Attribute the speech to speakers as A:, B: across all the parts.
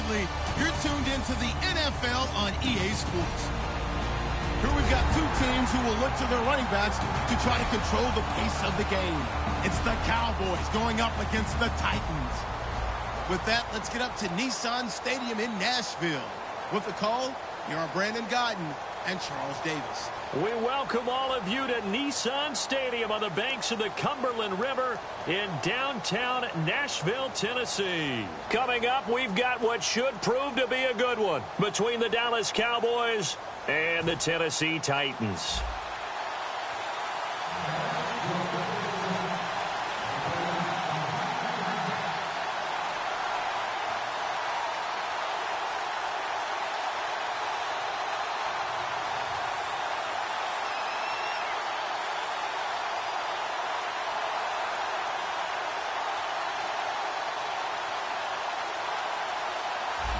A: Bradley. You're tuned into the NFL on EA Sports. Here we've got two teams who will look to their running backs to try to control the pace of the game. It's the Cowboys going up against the Titans. With that, let's get up to Nissan Stadium in Nashville. With the call, here are Brandon Godden and Charles Davis.
B: We welcome all of you to Nissan Stadium on the banks of the Cumberland River in downtown Nashville, Tennessee. Coming up, we've got what should prove to be a good one between the Dallas Cowboys and the Tennessee Titans.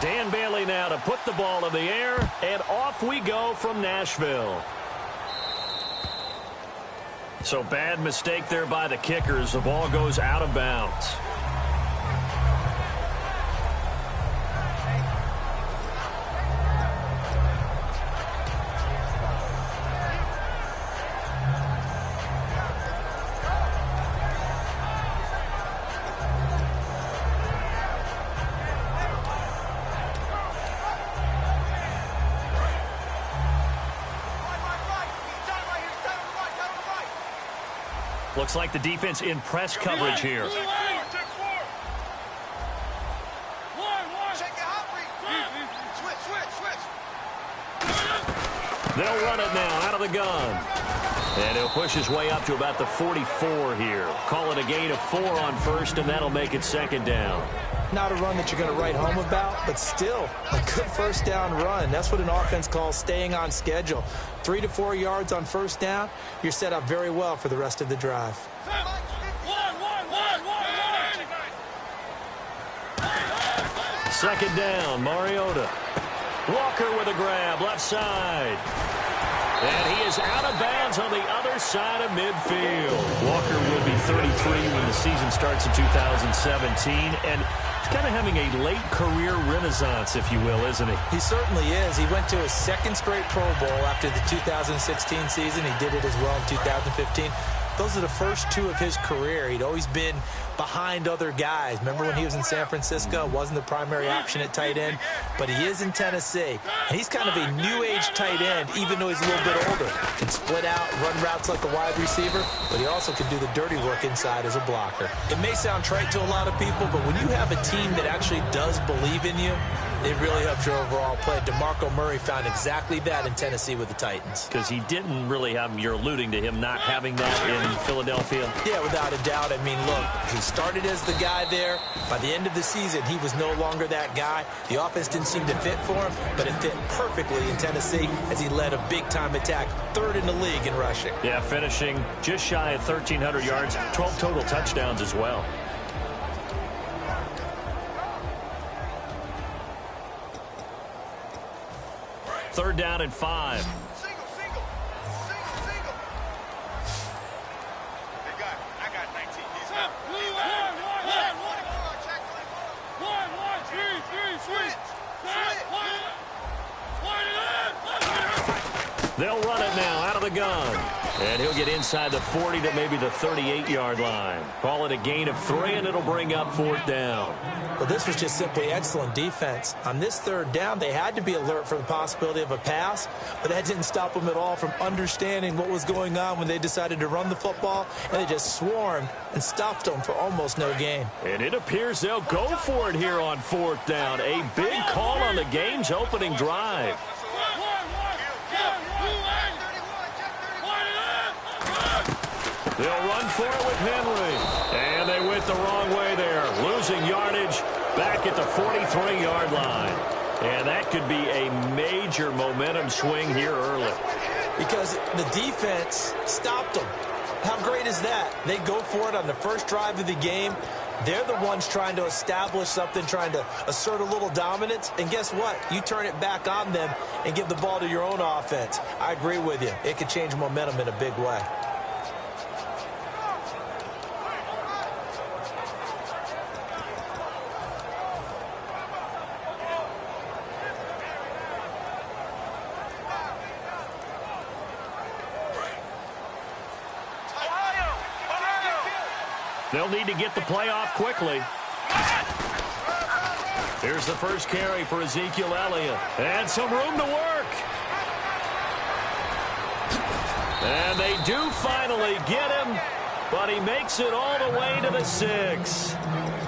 B: Dan Bailey now to put the ball in the air, and off we go from Nashville. So bad mistake there by the kickers. The ball goes out of bounds. Looks like the defense in press coverage here. They'll run it now out of the gun. And he'll push his way up to about the 44 here. Call it a gain of 4 on first, and that'll make it second down.
C: Not a run that you're going to write home about, but still a good first down run. That's what an offense calls staying on schedule. 3 to 4 yards on first down, you're set up very well for the rest of the drive.
B: Second down, Mariota. Walker with a grab, left side. And he is out of bounds on the other side of midfield. Walker will be 33 when the season starts in 2017. And he's kind of having a late career renaissance, if you will, isn't he?
C: He certainly is. He went to his second straight Pro Bowl after the 2016 season. He did it as well in 2015. Those are the first 2 of his career. He'd always been behind other guys. Remember when he was in San Francisco? Wasn't the primary option at tight end, but he is in Tennessee. And he's kind of a new-age tight end, even though he's a little bit older. Can split out, run routes like a wide receiver, but he also can do the dirty work inside as a blocker. It may sound trite to a lot of people, but when you have a team that actually does believe in you, it really helps your overall play. DeMarco Murray found exactly that in Tennessee with the Titans.
B: Because he didn't really have, you're alluding to him not having that in Philadelphia.
C: Yeah, without a doubt. I mean, look, he started as the guy there. By the end of the season, he was no longer that guy. The offense didn't seem to fit for him, but it fit perfectly in Tennessee as he led a big-time attack, 3rd in the league in rushing.
B: Yeah, finishing just shy of 1,300 yards, 12 total touchdowns as well. Third down and 5.
D: Single. Hey, guy, I got 19. He's got one, three, switch.
B: They'll run it now out of the gun. And he'll get inside the 40 to maybe the 38-yard line. Call it a gain of 3, and it'll bring up 4th down.
C: Well, this was just simply excellent defense. On this 3rd down, they had to be alert for the possibility of a pass, but that didn't stop them at all from understanding what was going on when they decided to run the football, and they just swarmed and stopped them for almost no gain.
B: And it appears they'll go for it here on 4th down. A big call on the game's opening drive. They'll run for it with Henry. And they went the wrong way there. Losing yardage back at the 43-yard line. And that could be a major momentum swing here early.
C: Because the defense stopped them. How great is that? They go for it on the first drive of the game. They're the ones trying to establish something, trying to assert a little dominance. And guess what? You turn it back on them and give the ball to your own offense. I agree with you. It could change momentum in a big way.
B: They'll need to get the play off quickly. Here's the first carry for Ezekiel Elliott. And some room to work. And they do finally get him, but he makes it all the way to the 6.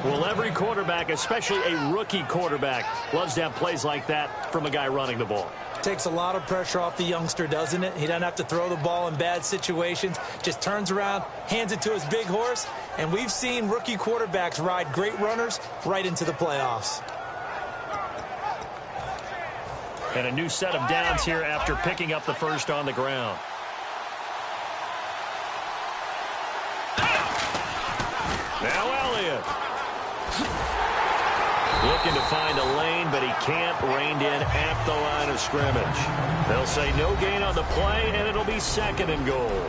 B: Well, every quarterback, especially a rookie quarterback, loves to have plays like that from a guy running the ball.
C: Takes a lot of pressure off the youngster, doesn't it? He doesn't have to throw the ball in bad situations. Just turns around, hands it to his big horse. And we've seen rookie quarterbacks ride great runners right into the playoffs.
B: And a new set of downs here after picking up the first on the ground. Now Elliott. Looking to find a lane, but he can't. Reined in at the line of scrimmage. They'll say no gain on the play, and it'll be 2nd and goal.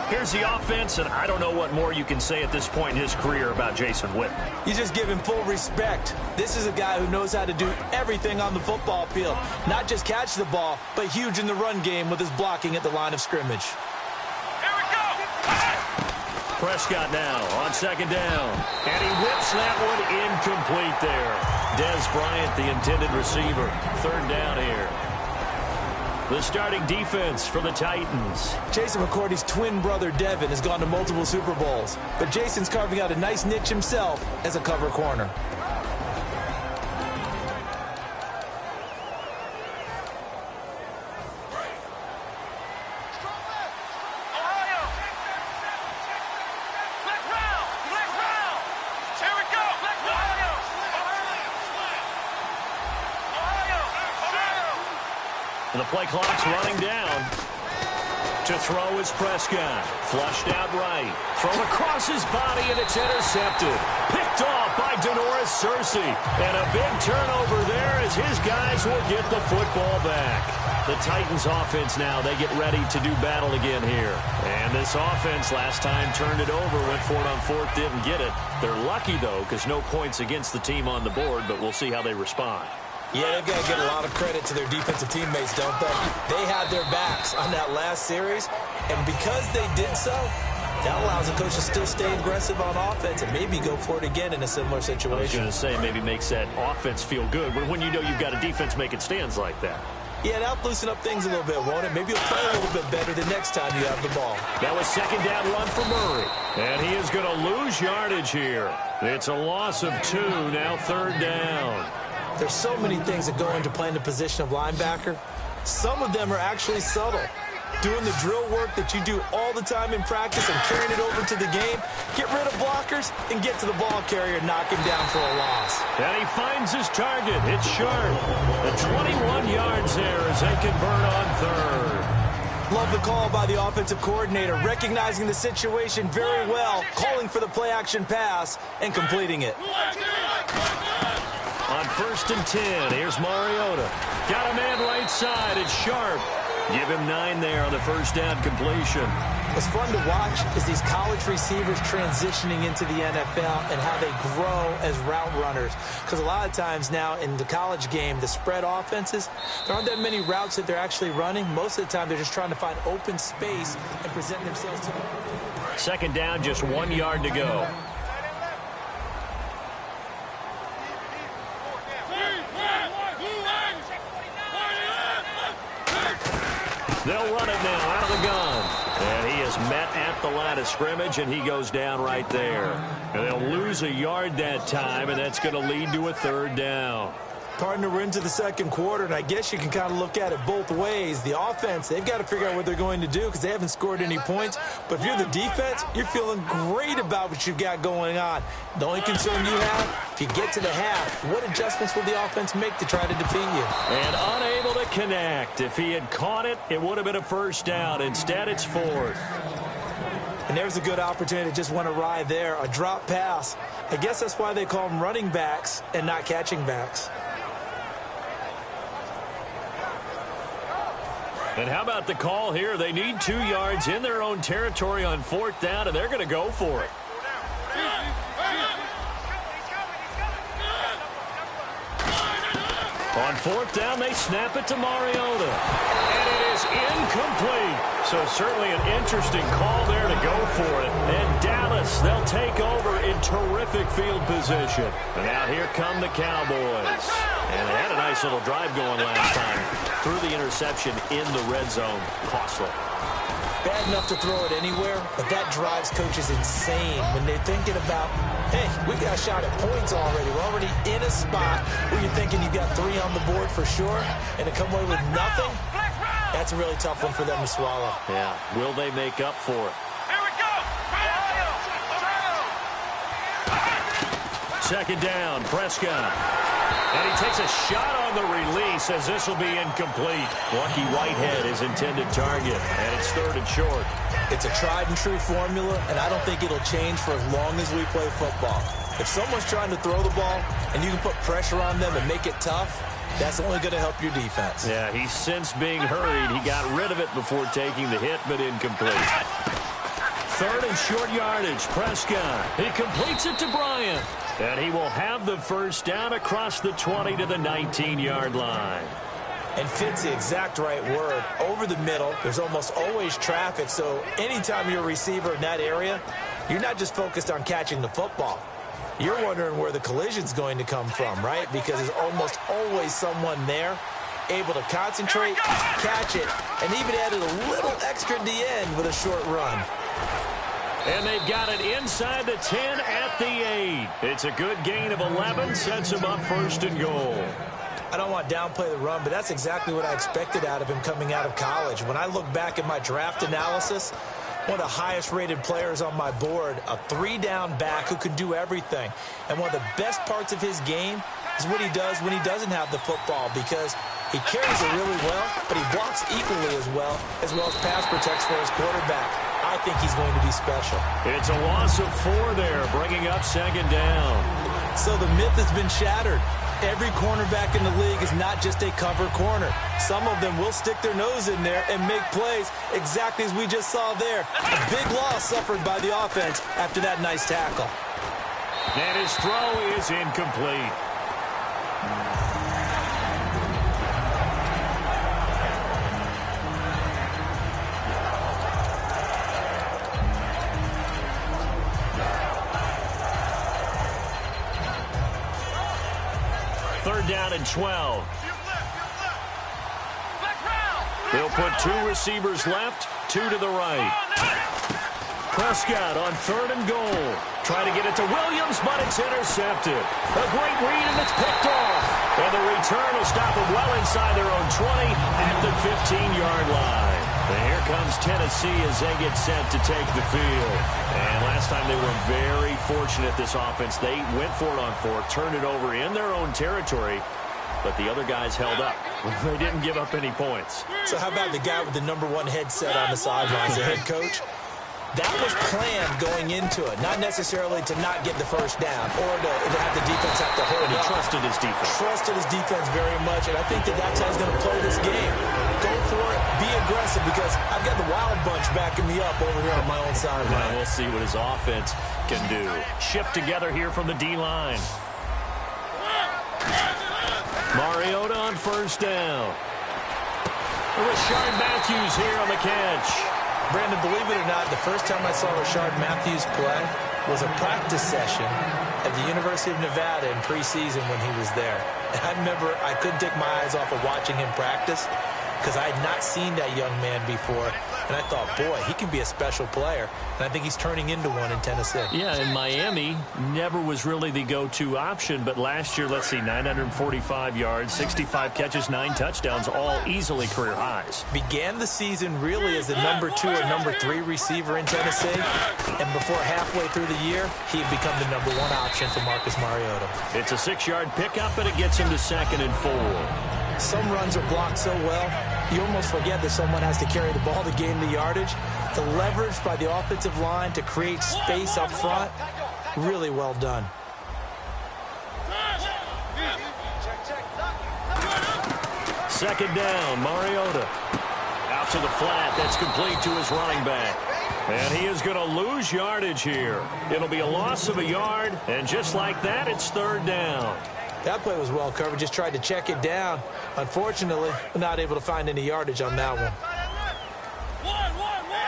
B: Here's the offense, and I don't know what more you can say at this point in his career about Jason Witten.
C: You just give him full respect. This is a guy who knows how to do everything on the football field. Not just catch the ball, but huge in the run game with his blocking at the line of scrimmage.
B: Prescott now on 2nd down. And he whips that one incomplete there. Dez Bryant, the intended receiver. 3rd down here. The starting defense for the Titans.
C: Jason McCourty's twin brother, Devin, has gone to multiple Super Bowls. But Jason's carving out a nice niche himself as a cover corner.
B: The play clock's running down. To throw is Prescott. Flushed out right. Thrown across his body, and it's intercepted. Picked off by Denoris Searcy. And a big turnover there as his guys will get the football back. The Titans offense now, they get ready to do battle again here. And this offense last time turned it over, went for it on 4th, didn't get it. They're lucky, though, because no points against the team on the board, but we'll see how they respond.
C: Yeah, they've got to get a lot of credit to their defensive teammates, don't they? They had their backs on that last series, and because they did so, that allows the coach to still stay aggressive on offense and maybe go for it again in a similar situation.
B: I was going to say maybe makes that offense feel good, but when you know you've got a defense making stands like that.
C: Yeah, that'll loosen up things a little bit, won't it? Maybe you'll play a little bit better the next time you have the ball.
B: That was 2nd down run for Murray. And he is going to lose yardage here. It's a loss of 2, now 3rd down.
C: There's so many things that go into playing the position of linebacker. Some of them are actually subtle. Doing the drill work that you do all the time in practice and carrying it over to the game. Get rid of blockers and get to the ball carrier and knock him down for a loss.
B: And he finds his target. It's sharp. The 21 yards there as they convert on 3rd.
C: Love the call by the offensive coordinator, recognizing the situation very well, calling for the play-action pass and completing it.
B: On 1st and 10, here's Mariota. Got a man right side. It's Sharp. Give him 9 there on the 1st down completion.
C: What's fun to watch is these college receivers transitioning into the NFL and how they grow as route runners. Because a lot of times now in the college game, the spread offenses, there aren't that many routes that they're actually running. Most of the time, they're just trying to find open space and present themselves to them.
B: 2nd down, just 1 yard to go. They'll run it now out of the gun. And he is met at the line of scrimmage, and he goes down right there. And they'll lose a yard that time, and that's going to lead to a 3rd down.
C: Partner, we're into the 2nd quarter, and I guess you can kind of look at it both ways. The offense, they've got to figure out what they're going to do because they haven't scored any points. But if you're the defense, you're feeling great about what you've got going on. The only concern you have, if you get to the half, what adjustments will the offense make to try to defeat you?
B: And unable to connect. If he had caught it, it would have been a 1st down. Instead, it's 4th.
C: And there's a good opportunity to just want to ride there, a drop pass. I guess that's why they call them running backs and not catching backs.
B: And how about the call here? They need 2 yards in their own territory on 4th down, and they're going to go for it. On fourth down, they snap it to Mariota. And it is incomplete. So certainly an interesting call there to go for it. And Dallas, they'll take over in terrific field position. And now here come the Cowboys. And they had a nice little drive going last time. Threw the interception in the red zone. Costly.
C: Bad enough to throw it anywhere, but that drives coaches insane when they're thinking about, hey, we got a shot at points already. We're already in a spot where you're thinking you got 3 on the board for sure, and to come away with nothing, that's a really tough one for them to swallow.
B: Yeah, will they make up for it?
D: Here we go.
B: Second down, Prescott. And he takes a shot on the release as this will be incomplete. Lucky Whitehead is intended target, and it's 3rd and short.
C: It's a tried-and-true formula, and I don't think it'll change for as long as we play football. If someone's trying to throw the ball and you can put pressure on them and make it tough, that's only going to help your defense.
B: Yeah, he's since being hurried. He got rid of it before taking the hit, but incomplete. 3rd and short yardage, Prescott. He completes it to Bryant. And he will have the first down across the 20 to the 19-yard line.
C: And fit's the exact right word. Over the middle, there's almost always traffic, so anytime you're a receiver in that area, you're not just focused on catching the football. You're wondering where the collision's going to come from, right? Because there's almost always someone there able to concentrate, catch it, and even added a little extra at the end with a short run.
B: And they've got it inside the 10 at the 8. It's a good gain of 11, sets him up 1st and goal.
C: I don't want to downplay the run, but that's exactly what I expected out of him coming out of college. When I look back at my draft analysis, one of the highest-rated players on my board, a 3-down back who can do everything. And one of the best parts of his game is what he does when he doesn't have the football, because he carries it really well, but he blocks equally as well as pass protects for his quarterback. I think he's going to be special.
B: It's a loss of 4 there, bringing up 2nd down.
C: So the myth has been shattered. Every cornerback in the league is not just a cover corner. Some of them will stick their nose in there and make plays exactly as we just saw there. A big loss suffered by the offense after that nice tackle.
B: And his throw is incomplete. Third down and 12. They'll put 2 receivers left, 2 to the right. Prescott on 3rd and goal. Trying to get it to Williams, but it's intercepted. A great read, and it's picked off. And the return will stop them well inside their own 20 at the 15-yard line. And here comes Tennessee as they get set to take the field. And last time they were very fortunate, this offense. They went for it on 4, turned it over in their own territory, but the other guys held up. They didn't give up any points.
C: So how about the guy with the #1 headset on the sidelines, the head coach? That was planned going into it, not necessarily to not get the first down or to have the defense have to hold
B: But he
C: up.
B: trusted his defense.
C: Trusted his defense very much, and I think that's how he's going to play this game. Go for it, be aggressive, because I've got the wild bunch backing me up over here on my own sideline.
B: Well, we'll see what his offense can do. Shift together here from the D-line. Mariota on 1st down. Rashard Matthews here on the catch.
C: Brandon, believe it or not, the first time I saw Rashard Matthews play was a practice session at the University of Nevada in preseason when he was there. And I remember I couldn't take my eyes off of watching him practice because I had not seen that young man before. And I thought, boy, he can be a special player. And I think he's turning into one in Tennessee.
B: Yeah, in Miami, never was really the go-to option. But last year, let's see, 945 yards, 65 catches, 9 touchdowns, all easily career highs.
C: Began the season really as the #2 or #3 receiver in Tennessee. And before halfway through the year, he had become the #1 option for Marcus Mariota.
B: It's a 6-yard pickup, and it gets him to 2nd and 4.
C: Some runs are blocked so well, you almost forget that someone has to carry the ball to gain the yardage. The leverage by the offensive line to create space up front, really well done.
B: Second down, Mariota. Out to the flat, that's complete to his running back. And he is going to lose yardage here. It'll be a loss of a yard, and just like that, it's 3rd down.
C: That play was well covered. Just tried to check it down. Unfortunately, not able to find any yardage on that one.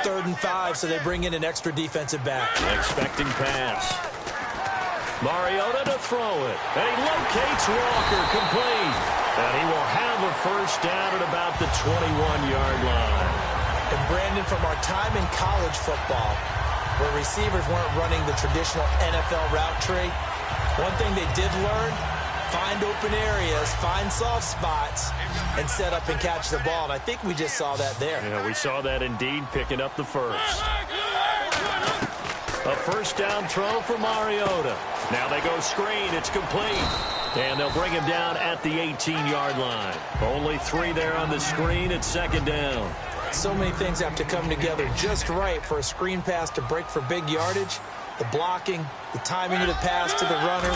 C: 3rd and 5, so they bring in an extra defensive back.
B: Expecting pass. Mariota to throw it. And he locates Walker, complete. And he will have a first down at about the 21-yard line.
C: And Brandon, from our time in college football, where receivers weren't running the traditional NFL route tree, one thing they did learn, find open areas, find soft spots, and set up and catch the ball. And I think we just saw that there.
B: Yeah, we saw that indeed, picking up the first. A first down throw for Mariota. Now they go screen. It's complete. And they'll bring him down at the 18-yard line. Only 3 there on the screen. It's 2nd down.
C: So many things have to come together just right for a screen pass to break for big yardage. The blocking, the timing of the pass to the runner,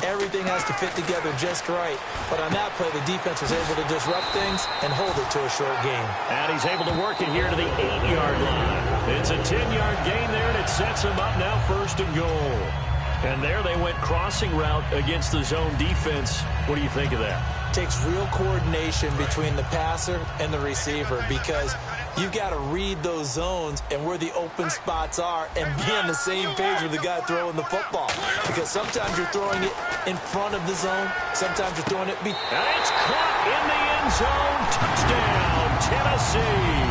C: everything has to fit together just right. But on that play, the defense was able to disrupt things and hold it to a short game.
B: And he's able to work it here to the 8-yard line. It's a 10-yard gain there, and it sets him up now 1st and goal. And there they went crossing route against the zone defense. What do you think of that?
C: Takes real coordination between the passer and the receiver, because you've got to read those zones and where the open spots are and be on the same page with the guy throwing the football. Because sometimes you're throwing it in front of the zone. Sometimes you're throwing it
B: and it's caught in the end zone. Touchdown, Tennessee.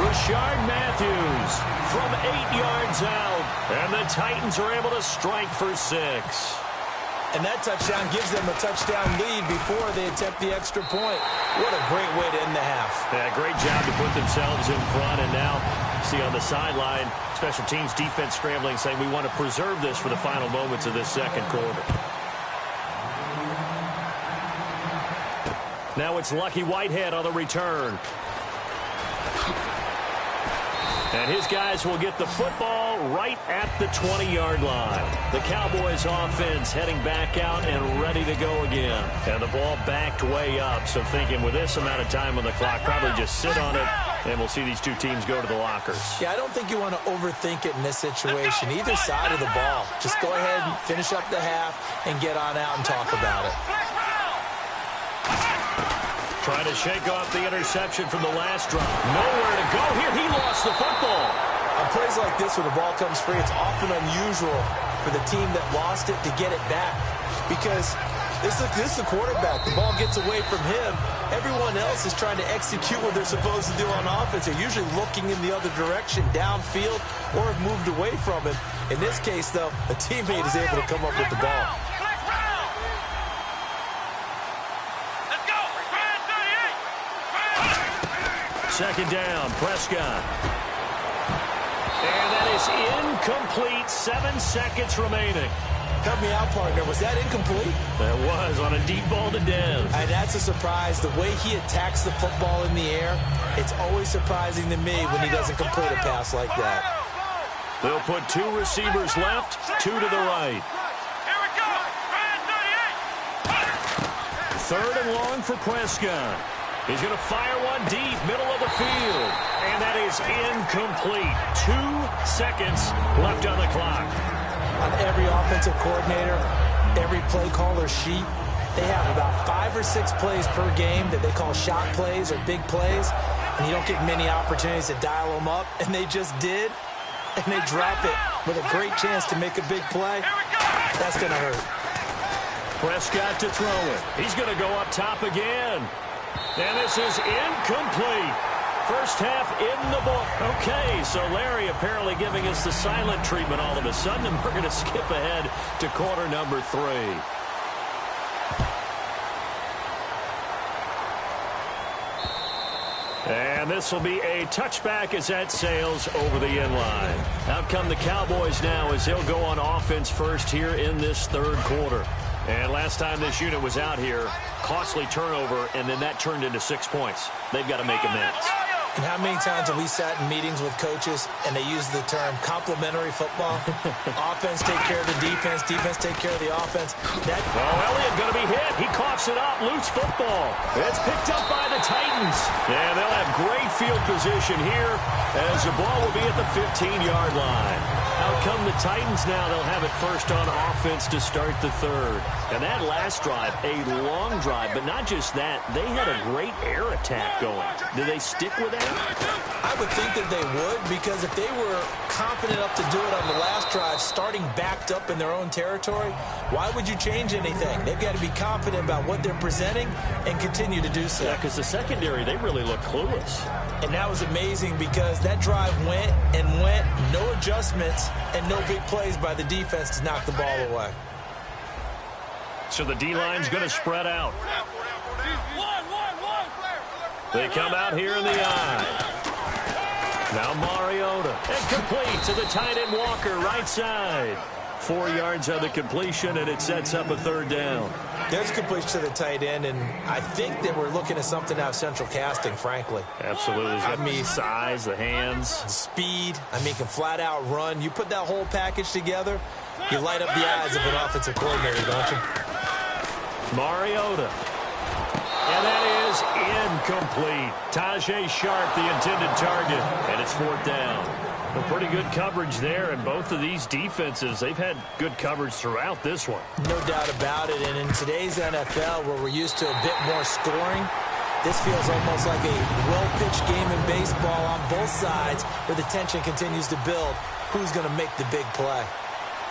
B: Rashard Matthews from 8 yards out. And the Titans are able to strike for 6.
C: And that touchdown gives them a touchdown lead before they attempt the extra point. What a great way to end the half.
B: Yeah, great job to put themselves in front. And now, see on the sideline, special teams defense scrambling, saying we want to preserve this for the final moments of this 2nd quarter. Now it's Lucky Whitehead on the return. And his guys will get the football right at the 20-yard line. The Cowboys offense heading back out and ready to go again. And the ball backed way up, so thinking with this amount of time on the clock, probably just sit on it, and we'll see these two teams go to the lockers.
C: Yeah, I don't think you want to overthink it in this situation, either side of the ball. Just go ahead and finish up the half and get on out and talk about it.
B: Trying to shake off the interception from the last drop. Nowhere to go here. He lost the football.
C: On plays like this where the ball comes free, it's often unusual for the team that lost it to get it back. Because this is the quarterback. The ball gets away from him. Everyone else is trying to execute what they're supposed to do on offense. They're usually looking in the other direction, downfield, or have moved away from it. In this case, though, a teammate is able to come up with the ball.
B: 2nd down, Prescott. And that is incomplete. 7 seconds remaining.
C: Help me out, partner. Was that incomplete?
B: That was on a deep ball to Dev.
C: And that's a surprise. The way he attacks the football in the air, it's always surprising to me when he doesn't complete a pass like that.
B: They'll put 2 receivers left, 2 to the right.
D: Here we go.
B: 3rd and long for Prescott. He's going to fire one deep, middle of the field. And that is incomplete. 2 seconds left on the clock.
C: On every offensive coordinator, every play caller sheet, they have about 5 or 6 plays per game that they call shot plays or big plays. And you don't get many opportunities to dial them up. And they just did. And they drop it with a great chance to make a big play. That's going to hurt.
B: Prescott to throw it. He's going to go up top again. And this is incomplete. First half in the book. Okay, so Larry apparently giving us the silent treatment all of a sudden, and we're going to skip ahead to quarter number 3. And this will be a touchback as that sails over the end line. Out come the Cowboys now as they'll go on offense first here in this 3rd quarter. And last time this unit was out here, costly turnover, and then that turned into 6 points. They've got to make amends.
C: And how many times have we sat in meetings with coaches and they use the term complementary football? Offense take care of the defense, defense take care of the offense.
B: Elliott going to be hit. He coughs it up. Loose football. It's picked up by the Titans. And they'll have great field position here as the ball will be at the 15-yard line. Out come the Titans now. They'll have it first on offense to start the third. And that last drive, a long drive, but not just that. They had a great air attack going. Do they stick with that?
C: I would think that they would, because if they were confident enough to do it on the last drive, starting backed up in their own territory, why would you change anything? They've got to be confident about what they're presenting and continue to do so.
B: Yeah, because the secondary, they really look clueless.
C: And that was amazing because that drive went and went, no adjustments, and no big plays by the defense to knock the ball away.
B: So the D-line's going to spread out. They come out here in the eye. Now Mariota. And complete to the tight end Walker, right side. 4 yards on the completion, and it sets up a third down.
C: There's completion to the tight end, and I think that we're looking at something out of central casting, frankly.
B: Absolutely. I mean, size, the hands.
C: Speed. I mean, can flat out run. You put that whole package together, you light up the eyes of an offensive coordinator, don't you?
B: Mariota. And that is incomplete. Tajay Sharp, the intended target, and it's fourth down. A pretty good coverage there, and both of these defenses, they've had good coverage throughout this one.
C: No doubt about it, and in today's NFL, where we're used to a bit more scoring, this feels almost like a well-pitched game in baseball on both sides, where the tension continues to build. Who's going to make the big play?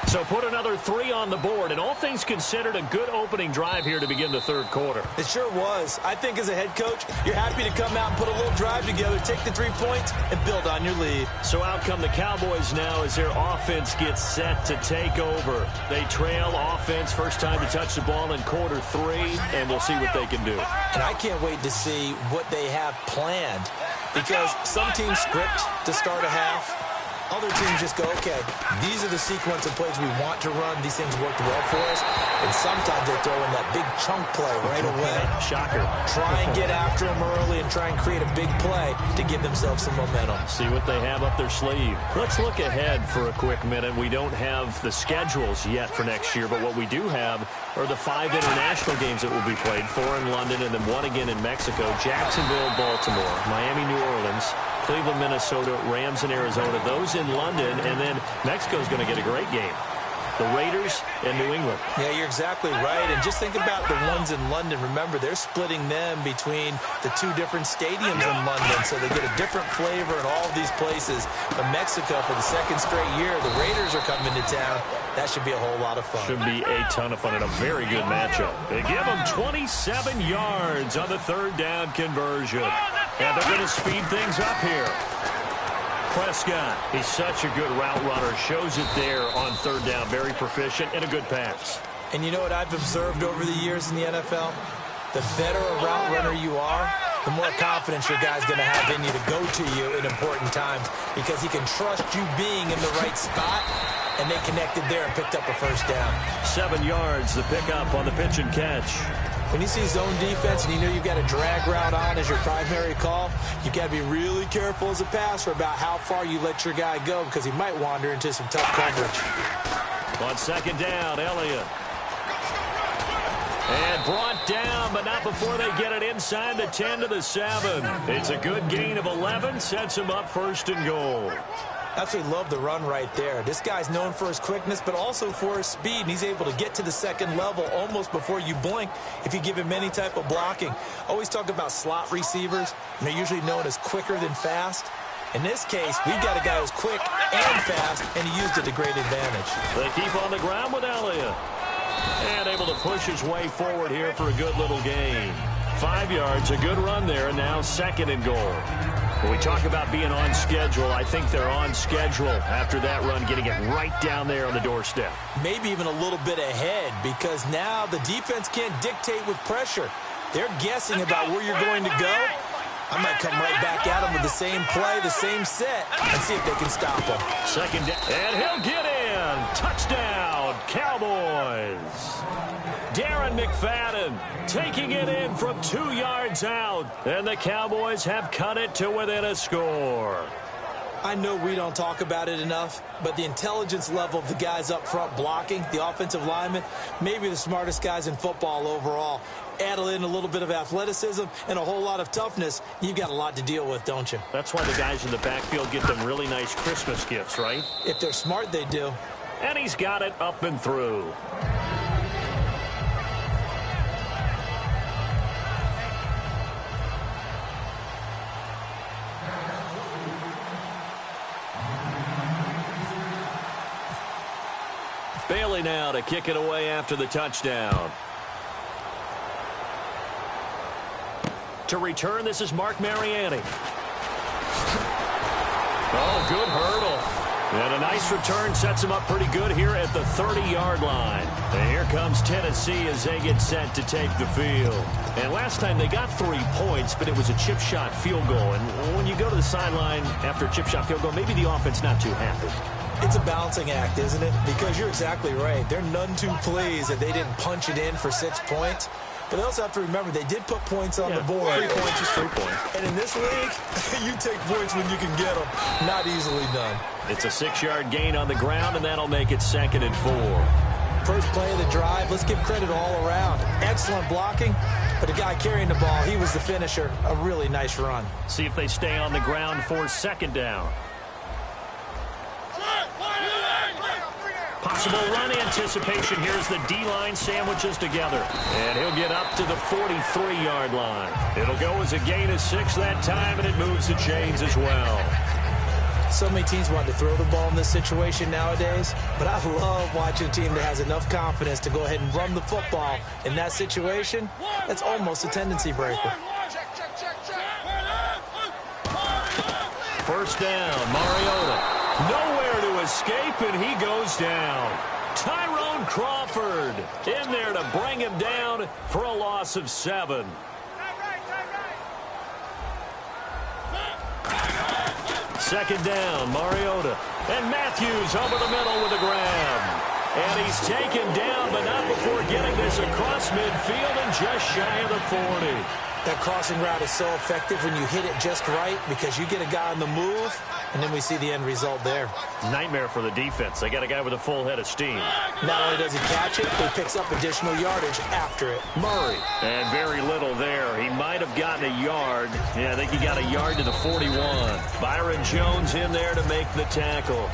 B: So put another 3 on the board, and all things considered, a good opening drive here to begin the third quarter.
C: It sure was. I think as a head coach, you're happy to come out and put a little drive together, take the 3 points, and build on your lead.
B: So out come the Cowboys now as their offense gets set to take over. They trail offense, first time to touch the ball in quarter 3, and we'll see what they can do.
C: And I can't wait to see what they have planned, because some teams script to start a half. Other teams just go, okay, these are the sequence of plays we want to run. These things worked well for us. And sometimes they throw in that big chunk play right away.
B: Shocker.
C: Try and get after them early and try and create a big play to give themselves some momentum.
B: See what they have up their sleeve. Let's look ahead for a quick minute. We don't have the schedules yet for next year, but what we do have are the 5 international games that will be played, 4 in London and then 1 again in Mexico, Jacksonville, Baltimore, Miami, New Orleans, Cleveland, Minnesota, Rams in Arizona, those in London, and then Mexico's going to get a great game. The Raiders and New England.
C: Yeah, you're exactly right. And just think about the ones in London. Remember, they're splitting them between the 2 different stadiums in London, so they get a different flavor in all of these places. But Mexico, for the 2nd straight year, the Raiders are coming to town. That should be a whole lot of fun.
B: Should be a ton of fun and a very good matchup. They give them 27 yards on the third down conversion. And they're going to speed things up here. Prescott, he's such a good route runner. Shows it there on third down. Very proficient and a good pass.
C: And you know what I've observed over the years in the NFL? The better a route runner you are, the more confidence your guy's going to have in you to go to you in important times, because he can trust you being in the right spot, and they connected there and picked up a first down.
B: 7 yards, the pickup on the pitch and catch.
C: When you see zone defense and you know you've got a drag route on as your primary call, you've got to be really careful as a passer about how far you let your guy go, because he might wander into some tough coverage.
B: On second down, Elliott. And brought down, but not before they get it inside the 10 to the 7. It's a good gain of 11, sets him up first and goal.
C: Absolutely love the run right there. This guy's known for his quickness, but also for his speed, and he's able to get to the second level almost before you blink if you give him any type of blocking. Always talk about slot receivers, and they're usually known as quicker than fast. In this case, we've got a guy who's quick and fast, and he used it to great advantage.
B: They keep on the ground with Elliott. And able to push his way forward here for a good little gain. 5 yards, a good run there, and now second and goal. When we talk about being on schedule, I think they're on schedule after that run, getting it right down there on the doorstep.
C: Maybe even a little bit ahead, because now the defense can't dictate with pressure. They're guessing about where you're going to go. I might come right back at him with the same play, the same set, and see if they can stop him.
B: Second down, and he'll get in. Touchdown, Cowboys. Darren McFadden taking it in from 2 yards out. And the Cowboys have cut it to within a score.
C: I know we don't talk about it enough, but the intelligence level of the guys up front blocking, the offensive linemen, maybe the smartest guys in football overall. Add in a little bit of athleticism and a whole lot of toughness, you've got a lot to deal with, don't you?
B: That's why the guys in the backfield get them really nice Christmas gifts, right?
C: If they're smart, they do.
B: And he's got it up and through. Bailey now to kick it away after the touchdown. To return, this is Mark Mariani. Oh, good hurdle. And a nice return sets him up pretty good here at the 30-yard line. And here comes Tennessee as they get set to take the field. And last time they got 3 points, but it was a chip shot field goal. And when you go to the sideline after a chip shot field goal, maybe the offense not too happy.
C: It's a balancing act, isn't it? Because you're exactly right. They're none too pleased that they didn't punch it in for 6 points. But they also have to remember they did put points on the board.
B: 3 points is 3 points.
C: And in this league, you take points when you can get them. Not easily done.
B: It's a 6-yard gain on the ground, and that'll make it 2nd and 4.
C: First play of the drive, let's give credit all around. Excellent blocking, but the guy carrying the ball, he was the finisher. A really nice run.
B: See if they stay on the ground for 2nd down. Possible run anticipation. Here's the D-line sandwiches together. And he'll get up to the 43-yard line. It'll go as a gain of 6 that time, and it moves the chains as well.
C: So many teams want to throw the ball in this situation nowadays, but I love watching a team that has enough confidence to go ahead and run the football. In that situation, that's almost a tendency breaker.
B: First down, Mariota. Nowhere to escape, and he goes down. Tyrone Crawford in there to bring him down for a loss of 7. Second down, Mariota. And Matthews over the middle with a grab. And he's taken down, but not before getting this across midfield and just shy of the 40.
C: That crossing route is so effective when you hit it just right because you get a guy on the move, and then we see the end result there.
B: Nightmare for the defense. They got a guy with a full head of steam.
C: Not only does he catch it, he picks up additional yardage after it.
B: Murray. And very little there. He might have gotten a yard. Yeah, I think he got a yard to the 41. Byron Jones in there to make the tackle.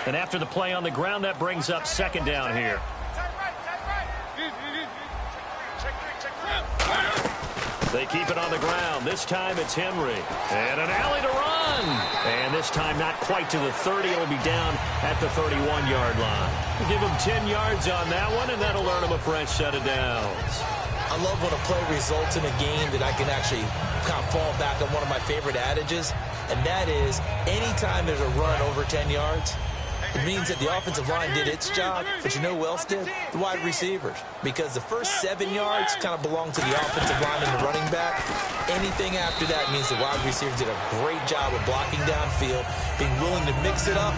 B: And after the play on the ground, that brings up 2nd down here. They keep it on the ground. This time it's Henry. And an alley to run. And this time not quite to the 30. It'll be down at the 31-yard line. Give him 10 yards on that one, and that'll earn him a fresh set of downs.
C: I love when a play results in a game that I can actually kind of fall back on one of my favorite adages, and that is anytime there's a run over 10 yards, it means that the offensive line did its job, but you know who else did? The wide receivers. Because the first 7 yards kind of belong to the offensive line and the running back. Anything after that means the wide receivers did a great job of blocking downfield, being willing to mix it up,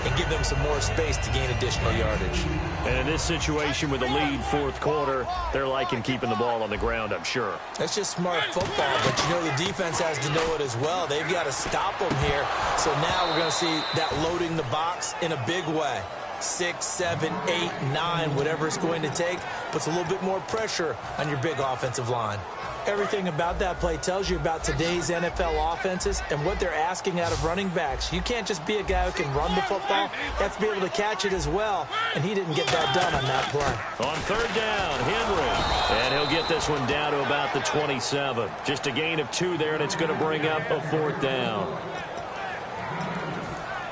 C: and give them some more space to gain additional yardage.
B: And in this situation with the lead 4th quarter, they're liking keeping the ball on the ground, I'm sure.
C: That's just smart football, but you know the defense has to know it as well. They've got to stop them here. So now we're going to see that loading the box in a big way. 6, 7, 8, 9, whatever it's going to take, puts a little bit more pressure on your big offensive line. Everything about that play tells you about today's NFL offenses and what they're asking out of running backs. You can't just be a guy who can run the football. You have to be able to catch it as well, and he didn't get that done on that play.
B: On 3rd down, Henry. And he'll get this one down to about the 27. Just a gain of 2 there, and it's going to bring up a 4th down.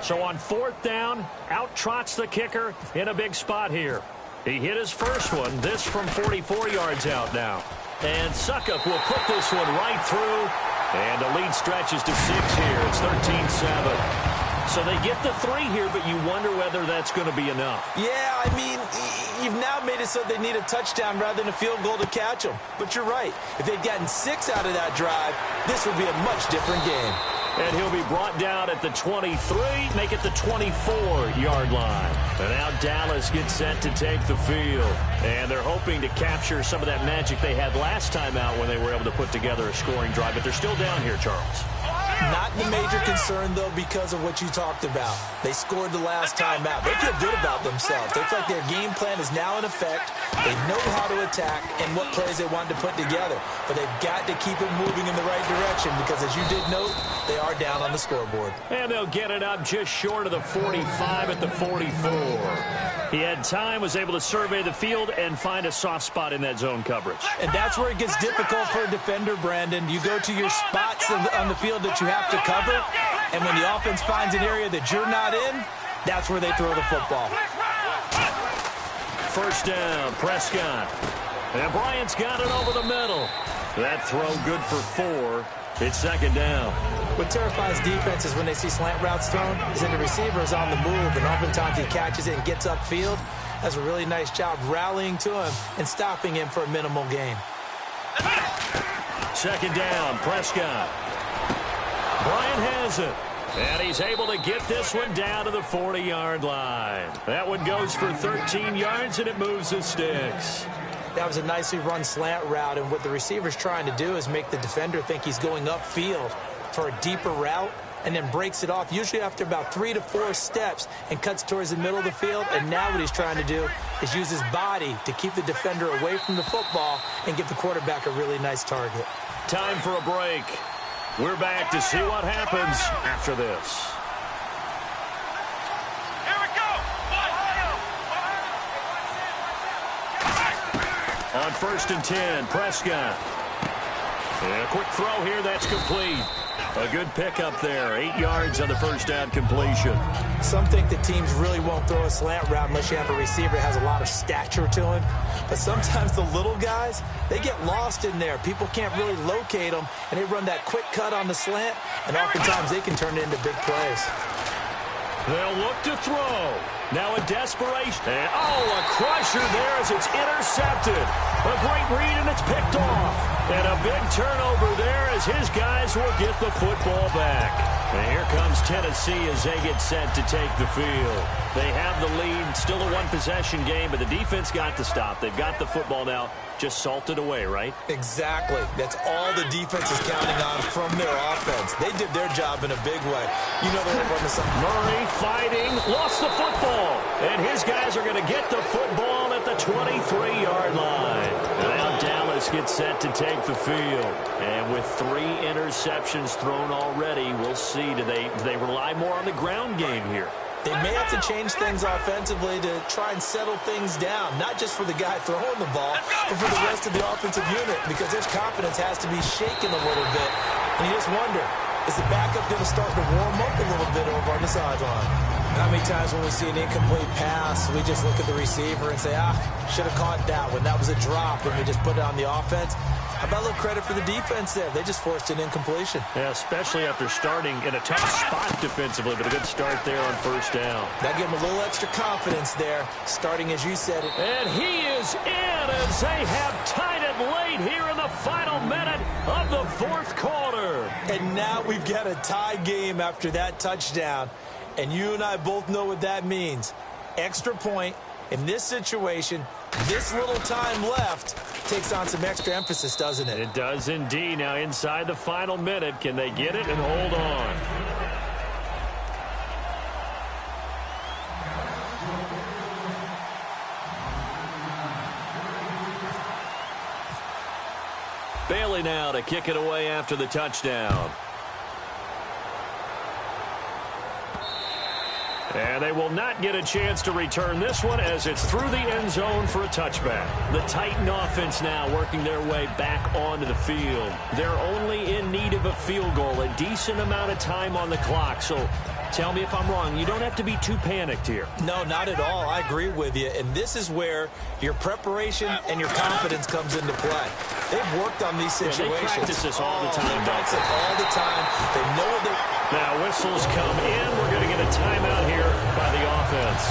B: So on 4th down, out trots the kicker in a big spot here. He hit his first one, this from 44 yards out now. And Suckup will put this one right through. And the lead stretches to 6 here. It's 13-7. So they get the 3 here, but you wonder whether that's going to be enough.
C: Yeah, I mean, you've now made it so they need a touchdown rather than a field goal to catch them. But you're right. If they'd gotten 6 out of that drive, this would be a much different game.
B: And he'll be brought down at the 23, make it the 24-yard line. And now Dallas gets set to take the field. And they're hoping to capture some of that magic they had last time out when they were able to put together a scoring drive. But they're still down here, Charles.
C: Not the major concern, though, because of what you talked about. They scored the last time out. They feel good about themselves. They feel like their game plan is now in effect. They know how to attack and what plays they want to put together. But they've got to keep it moving in the right direction because, as you did note, they are down on the scoreboard.
B: And they'll get it up just short of the 45 at the 44. He had time, was able to survey the field and find a soft spot in that zone coverage.
C: And that's where it gets difficult for a defender, Brandon. You go to your spots on the field that you have to cover, and when the offense finds an area that you're not in, that's where they throw the football.
B: First down, Prescott. And Bryant's got it over the middle. That throw good for 4. It's second down.
C: What terrifies defenses when they see slant routes thrown is that the receiver is on the move, and oftentimes he catches it and gets upfield. Does a really nice job rallying to him and stopping him for a minimal gain.
B: Second down, Prescott. Bryant has it. And he's able to get this one down to the 40-yard line. That one goes for 13 yards, and it moves the sticks.
C: That was a nicely run slant route, and what the receiver's trying to do is make the defender think he's going upfield for a deeper route and then breaks it off, usually after about 3 to 4 steps, and cuts towards the middle of the field. And now what he's trying to do is use his body to keep the defender away from the football and give the quarterback a really nice target.
B: Time for a break. We're back to see what happens after this. On first and 10, Prescott. And a quick throw here, that's complete. A good pickup there, 8 yards on the first down completion.
C: Some think that teams really won't throw a slant route unless you have a receiver that has a lot of stature to him. But sometimes the little guys, they get lost in there. People can't really locate them, and they run that quick cut on the slant, and oftentimes they can turn it into big plays.
B: They'll look to throw. Now a desperation. And, a crusher there as it's intercepted. A great read, and it's picked off. And a big turnover there as his guys will get the football back. And here comes Tennessee as they get set to take the field. They have the lead, still a one-possession game, but the defense got to stop. They've got the football now, just salted away, right?
C: Exactly. That's all the defense is counting on from their offense. They did their job in a big way. You know they're running something.
B: Murray fighting, lost the football. And his guys are going to get the football at the 23-yard line. Now Dallas gets set to take the field. And with 3 interceptions thrown already, we'll see. Do they rely more on the ground game here?
C: They may have to change things offensively to try and settle things down, not just for the guy throwing the ball, but for the rest of the offensive unit, because their confidence has to be shaken a little bit. And you just wonder, is the backup going to start to warm up a little bit over on the sideline? How many times when we see an incomplete pass, we just look at the receiver and say, should have caught that one. That was a drop, and we just put it on the offense. How about a little credit for the defense there? They just forced an incompletion.
B: Yeah, especially after starting in a tough spot defensively, but a good start there on first down.
C: That gave them a little extra confidence there, starting as you said it.
B: And he is in as they have tied it late here in the final minute of the fourth quarter.
C: And now we've got a tie game after that touchdown. And you and I both know what that means. Extra point in this situation, this little time left, takes on some extra emphasis, doesn't it?
B: It does indeed. Now inside the final minute, can they get it and hold on? Bailey now to kick it away after the touchdown. And they will not get a chance to return this one as it's through the end zone for a touchback. The Titan offense now working their way back onto the field. They're only in need of a field goal, a decent amount of time on the clock. So tell me if I'm wrong. You don't have to be too panicked here.
C: No, not at all. I agree with you. And this is where your preparation and your confidence comes into play. They've worked on these situations.
B: Yeah, they practice this all the time.
C: They practice it all the time. They know what they...
B: Now whistles come in. We're going to get a timeout here by the offense.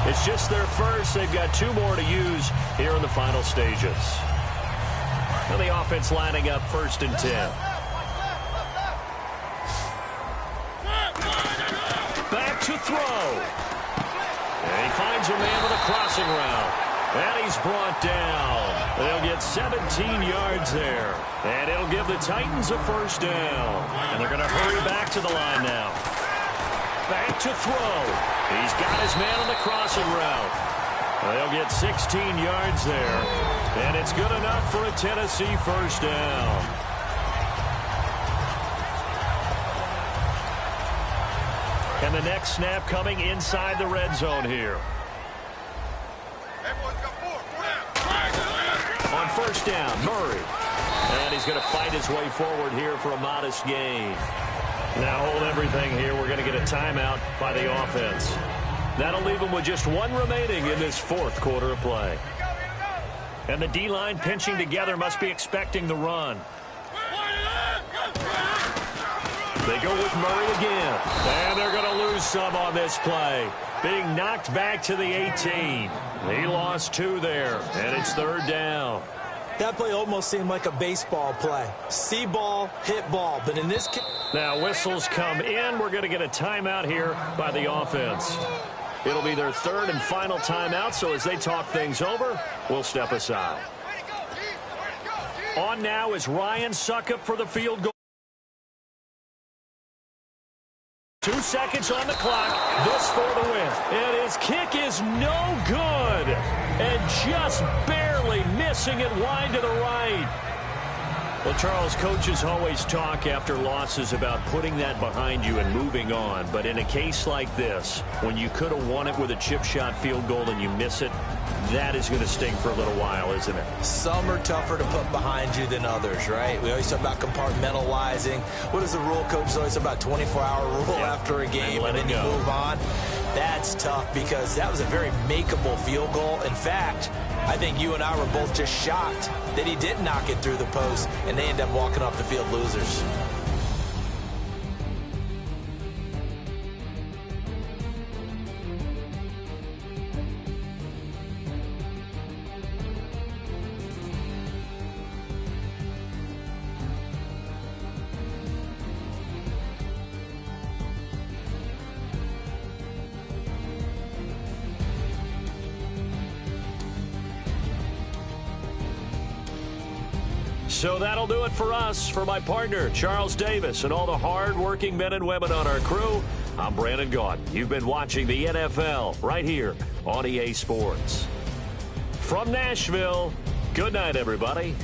B: It's just their first. They've got 2 more to use here in the final stages. Now the offense lining up first and 10. to throw. And he finds a man with a crossing route. And he's brought down. They'll get 17 yards there. And it'll give the Titans a first down. And they're going to hurry back to the line now. Back to throw. He's got his man on the crossing route. They'll get 16 yards there. And it's good enough for a Tennessee first down. And the next snap coming inside the red zone here. On first down, Murray. And he's going to fight his way forward here for a modest gain. Now hold everything here. We're going to get a timeout by the offense. That'll leave them with just one remaining in this fourth quarter of play. And the D-line pinching together must be expecting the run. They go with Murray again. And they're going to lose some on this play. Being knocked back to the 18. He lost 2 there, and it's third down.
C: That play almost seemed like a baseball play. See ball, hit ball. But in this case...
B: Now whistles come in. We're going to get a timeout here by the offense. It'll be their third and final timeout, so as they talk things over, we'll step aside. On now is Ryan Suckup for the field goal. 2 seconds on the clock. This for the win. And his kick is no good. And just barely missing it wide to the right. Well, Charles, coaches always talk after losses about putting that behind you and moving on. But in a case like this, when you could have won it with a chip shot field goal and you miss it, that is going to sting for a little while, isn't it?
C: Some are tougher to put behind you than others, right? We always talk about compartmentalizing. What is the rule, coach? It's always about 24-hour rule after a game, and then you move on. That's tough because that was a very makeable field goal. In fact, I think you and I were both just shocked that he didn't knock it through the post, and they end up walking off the field losers.
B: So that'll do it for us. For my partner, Charles Davis, and all the hard-working men and women on our crew, I'm Brandon Gaudin. You've been watching the NFL right here on EA Sports. From Nashville, good night, everybody.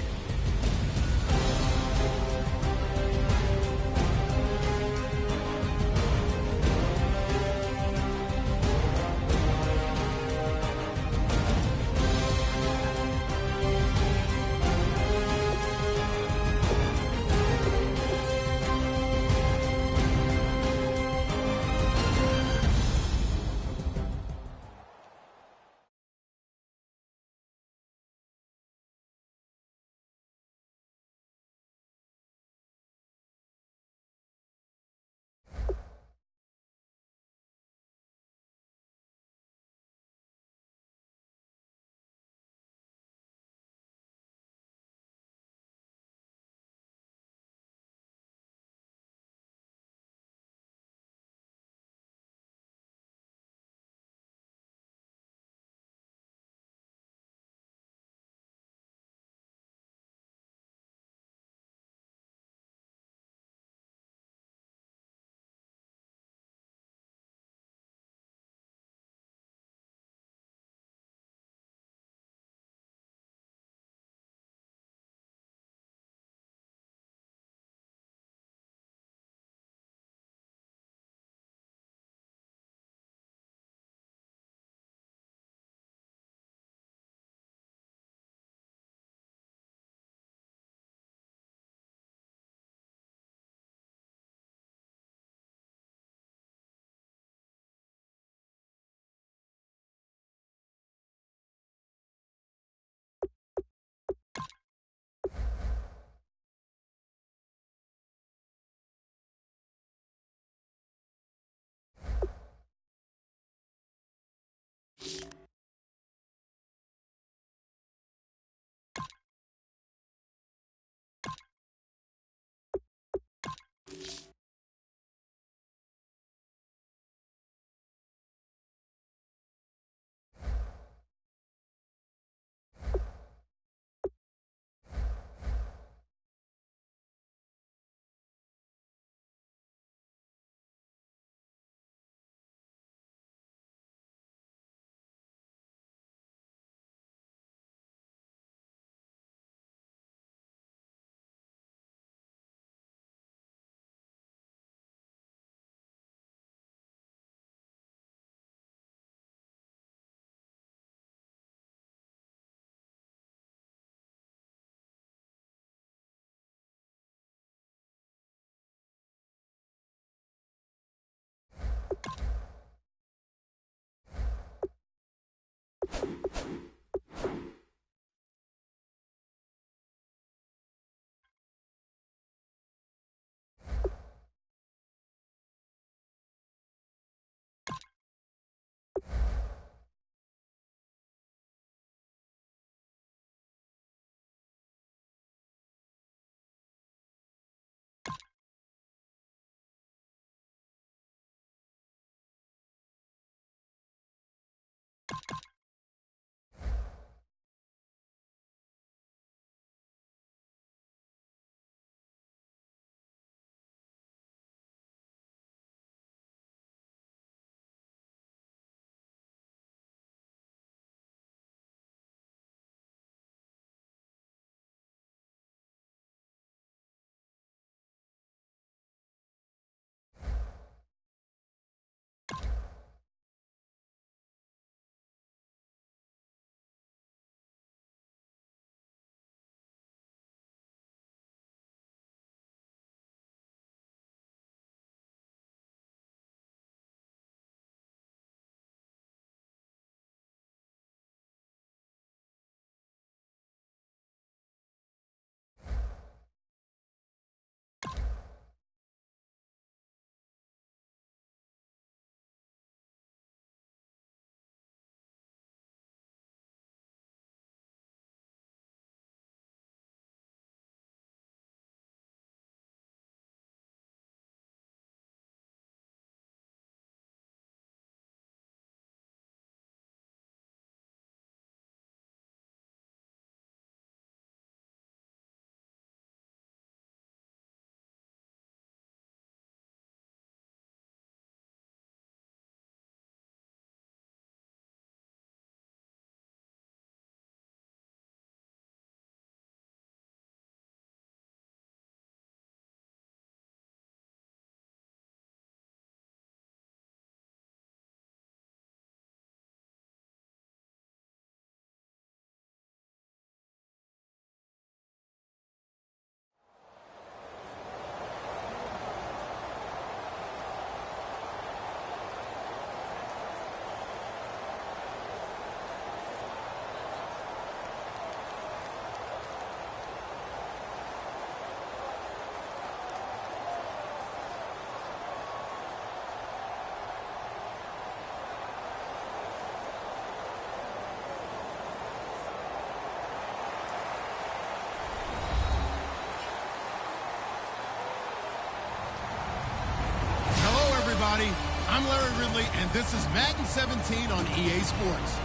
A: I'm Larry Ridley, and this is Madden 17 on EA Sports.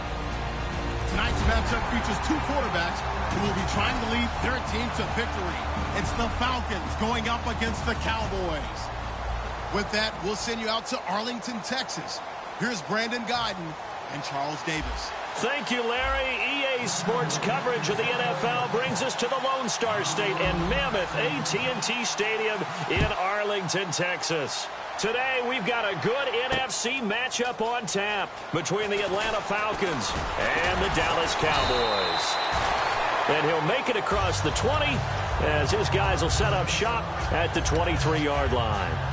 A: Tonight's matchup features two quarterbacks who will be trying to lead their team to victory. It's the Falcons going up against the Cowboys. With that, we'll send you out to Arlington, Texas. Here's Brandon Guyton and Charles Davis.
B: Thank you, Larry. EA Sports coverage of the NFL brings us to the Lone Star State and Mammoth AT&T Stadium in Arlington, Texas. Today, we've got a good NFC matchup on tap between the Atlanta Falcons and the Dallas Cowboys. And he'll make it across the 20 as his guys will set up shop at the 23-yard line.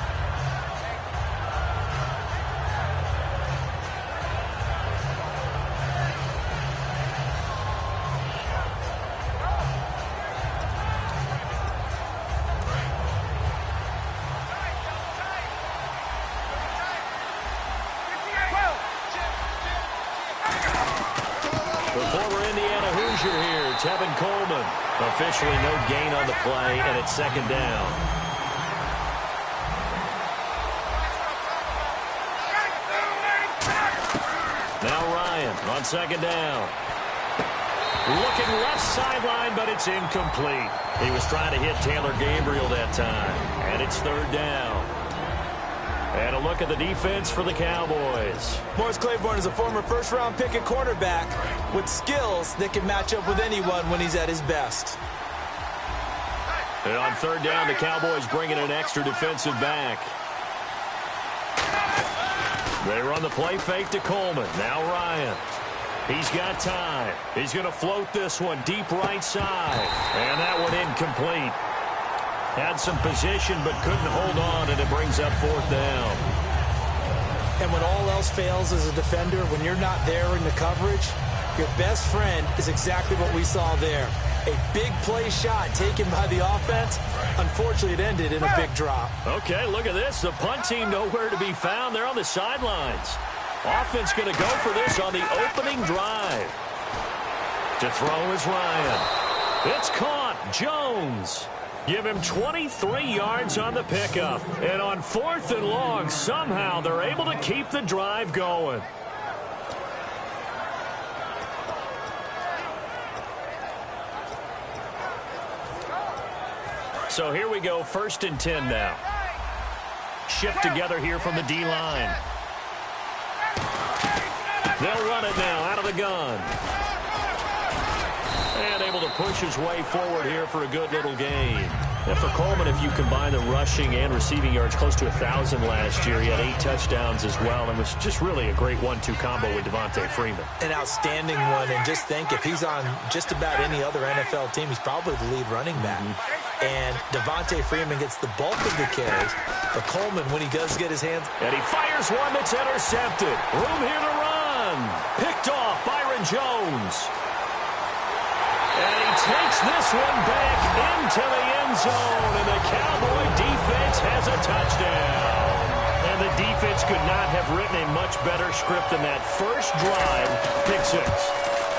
B: Tevin Coleman. Officially no gain on the play, and it's second down. Now Ryan on second down. Looking left sideline, but it's incomplete. He was trying to hit Taylor Gabriel that time, and it's third down. And a look at the defense for the Cowboys.
C: Morris Claiborne is a former first-round pick at cornerback with skills that can match up with anyone when he's at his best.
B: And on third down, the Cowboys bring in an extra defensive back. They run the play fake to Coleman. Now Ryan. He's got time. He's going to float this one deep right side. And that one incomplete. Had some position but couldn't hold on, and it brings up fourth down.
C: And when all else fails as a defender, when you're not there in the coverage, your best friend is exactly what we saw there. A big play shot taken by the offense. Unfortunately, it ended in a big drop.
B: Okay, look at this. The punt team nowhere to be found. They're on the sidelines. Offense going to go for this on the opening drive. To throw is Ryan. It's caught. Jones. Give him 23 yards on the pickup. And on fourth and long, somehow they're able to keep the drive going. So here we go, first and 10 now. Shift together here from the D-line. They'll run it now out of the gun. And able to push his way forward here for a good little gain. And for Coleman, if you combine the rushing and receiving yards, close to 1,000 last year. He had 8 touchdowns as well, and was just really a great 1-2 combo with Devontae Freeman.
C: An outstanding one, and just think, if he's on just about any other NFL team, he's probably the lead running back. And Devontae Freeman gets the bulk of the carries, but Coleman, when he does get his hands...
B: And he fires one that's intercepted. Room here to run. Picked off Byron Jones. And he takes this one back into the end zone, and the Cowboy defense has a touchdown. And the defense could not have written a much better script than that first drive, pick 6.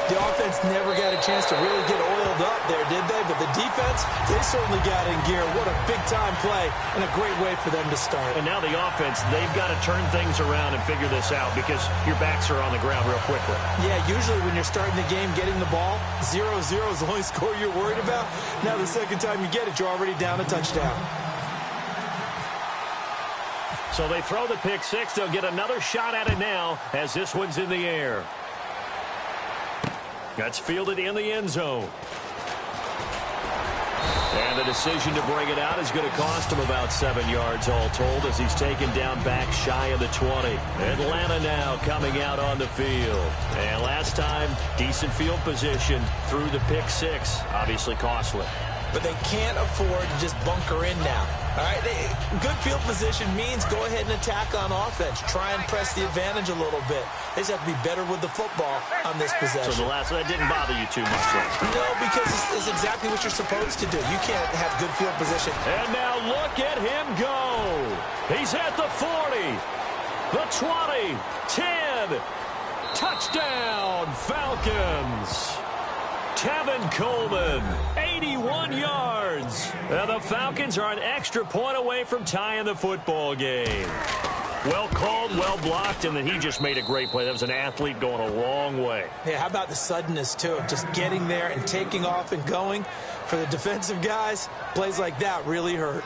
C: The offense never got a chance to really get oiled up there, did they? But the defense, they certainly got in gear. What a big-time play and a great way for them to start.
B: And now the offense, they've got to turn things around and figure this out because your backs are on the ground real quickly. Yeah,
C: usually when you're starting the game, getting the ball, 0-0 is the only score you're worried about. Now the second time you get it, you're already down a touchdown.
B: So they throw the pick 6. They'll get another shot at it now as this one's in the air. That's fielded in the end zone. And the decision to bring it out is going to cost him about 7 yards all told as he's taken down back shy of the 20. Atlanta now coming out on the field. And last time, decent field position through the pick 6. Obviously costly.
C: But they can't afford to just bunker in now. All right, good field position means go ahead and attack on offense. Try and press the advantage a little bit. They just have to be better with the football on this possession.
B: So that didn't bother you too much, right?
C: No, because it's exactly what you're supposed to do. You can't have good field position.
B: And now look at him go. He's at the 40, the 20, 10. Touchdown, Falcons. Tevin Coleman, 81 yards. And the Falcons are an extra point away from tying the football game. Well called, well blocked, and then he just made a great play. That was an athlete going a long way.
C: Yeah, how about the suddenness, too, of just getting there and taking off and going? For the defensive guys, plays like that really hurt.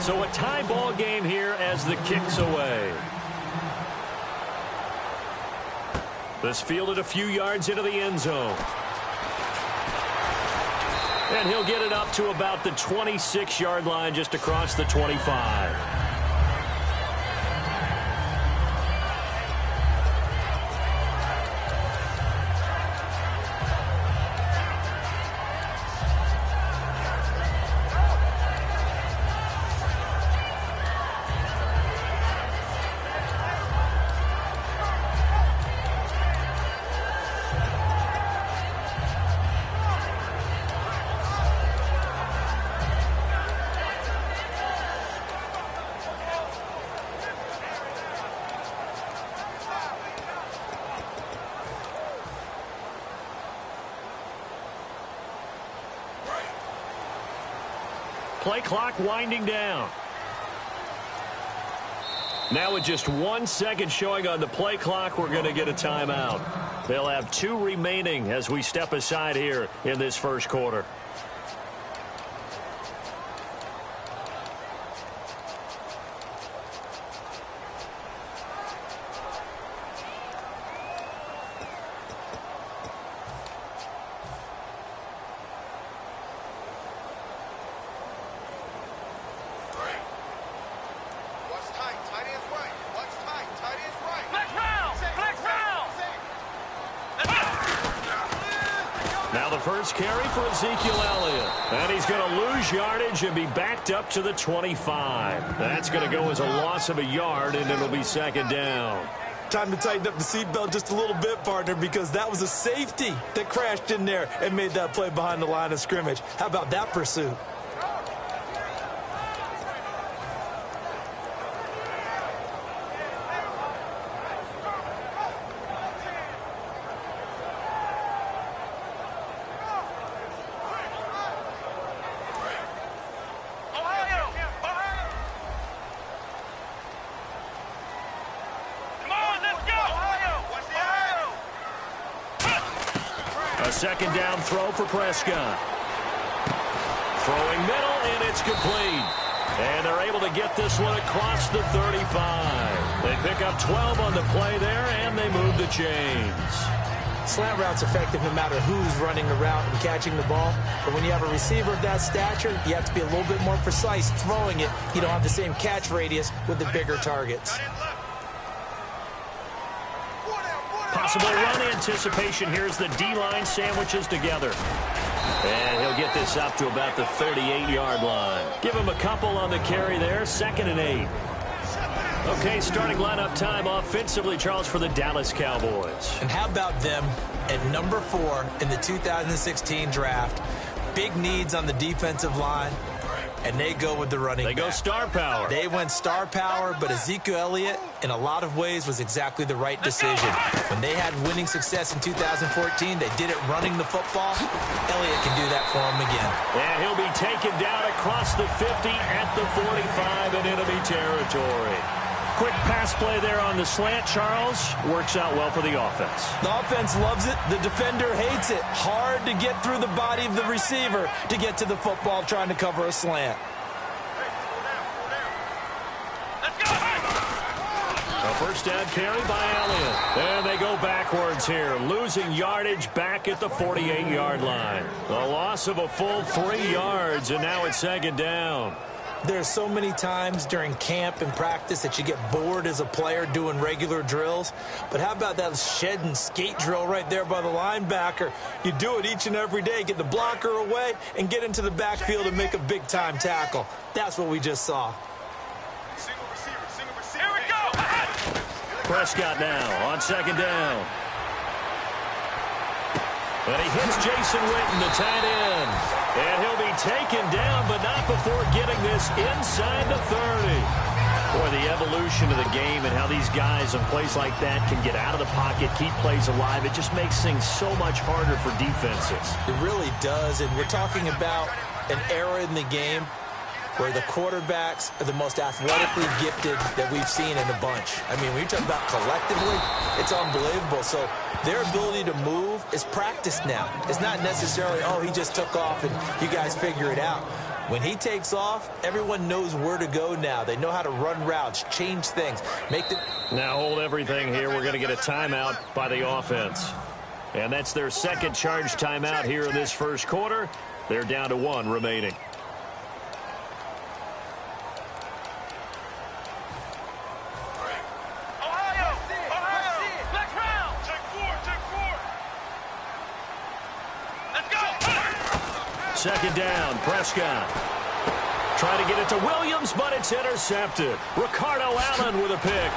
B: So a tie ball game here as the kick's away. This fielded a few yards into the end zone. And he'll get it up to about the 26-yard line, just across the 25. Play clock winding down. Now with just 1 second showing on the play clock, we're going to get a timeout. They'll have 2 remaining as we step aside here in this first quarter. Now the first carry for Ezekiel Elliott. And he's going to lose yardage and be backed up to the 25. That's going to go as a loss of a yard, and it'll be second down.
C: Time to tighten up the seatbelt just a little bit, partner, because that was a safety that crashed in there and made that play behind the line of scrimmage. How about that pursuit?
B: A second down throw for Prescott. Throwing middle, and it's complete. And they're able to get this one across the 35. They pick up 12 on the play there, and they move the chains.
C: Slant route's effective no matter who's running the route and catching the ball. But when you have a receiver of that stature, you have to be a little bit more precise throwing it. You don't have the same catch radius with the bigger targets.
B: Possible run anticipation. Here's the D-line sandwiches together. And he'll get this up to about the 38-yard line. Give him a couple on the carry there. 2nd and 8. Okay, starting lineup time offensively, Charles, for the Dallas Cowboys.
C: And how about them at number 4 in the 2016 draft? Big needs on the defensive line. And they go with the running back.
B: They go star power.
C: They went star power, but Ezekiel Elliott, in a lot of ways, was exactly the right decision. When they had winning success in 2014, they did it running the football. Elliott can do that for them again.
B: And he'll be taken down across the 50 at the 45 in enemy territory. Quick pass play there on the slant, Charles. Works out well for the offense.
C: The offense loves it. The defender hates it. Hard to get through the body of the receiver to get to the football trying to cover a slant.
B: A first down carry by Elliott. And they go backwards here, losing yardage back at the 48-yard line. The loss of a full 3 yards, and now it's second down.
C: There's so many times during camp and practice that you get bored as a player doing regular drills. But how about that shed and skate drill right there by the linebacker? You do it each and every day. Get the blocker away and get into the backfield and make a big-time tackle. That's what we just saw.
D: Here we go.
B: Prescott now on second down. And he hits Jason Witten, the tight end. And he'll be taken down, but not before getting this inside the 30. Boy, Boy, the evolution of the game and how these guys in plays like that can get out of the pocket, keep plays alive, it just makes things so much harder for defenses.
C: It really does, and we're talking about an era in the game where the quarterbacks are the most athletically gifted that we've seen in a bunch. I mean, when you talk about collectively, it's unbelievable. So their ability to move is practiced now. It's not necessarily, oh, he just took off and you guys figure it out. When he takes off, everyone knows where to go now. They know how to run routes, change things, make the...
B: Now hold everything here. We're going to get a timeout by the offense. And that's their second charge timeout here in this first quarter. They're down to 1 remaining. Second down, Prescott. Trying to get it to Williams, but it's intercepted. Ricardo Allen with a pick.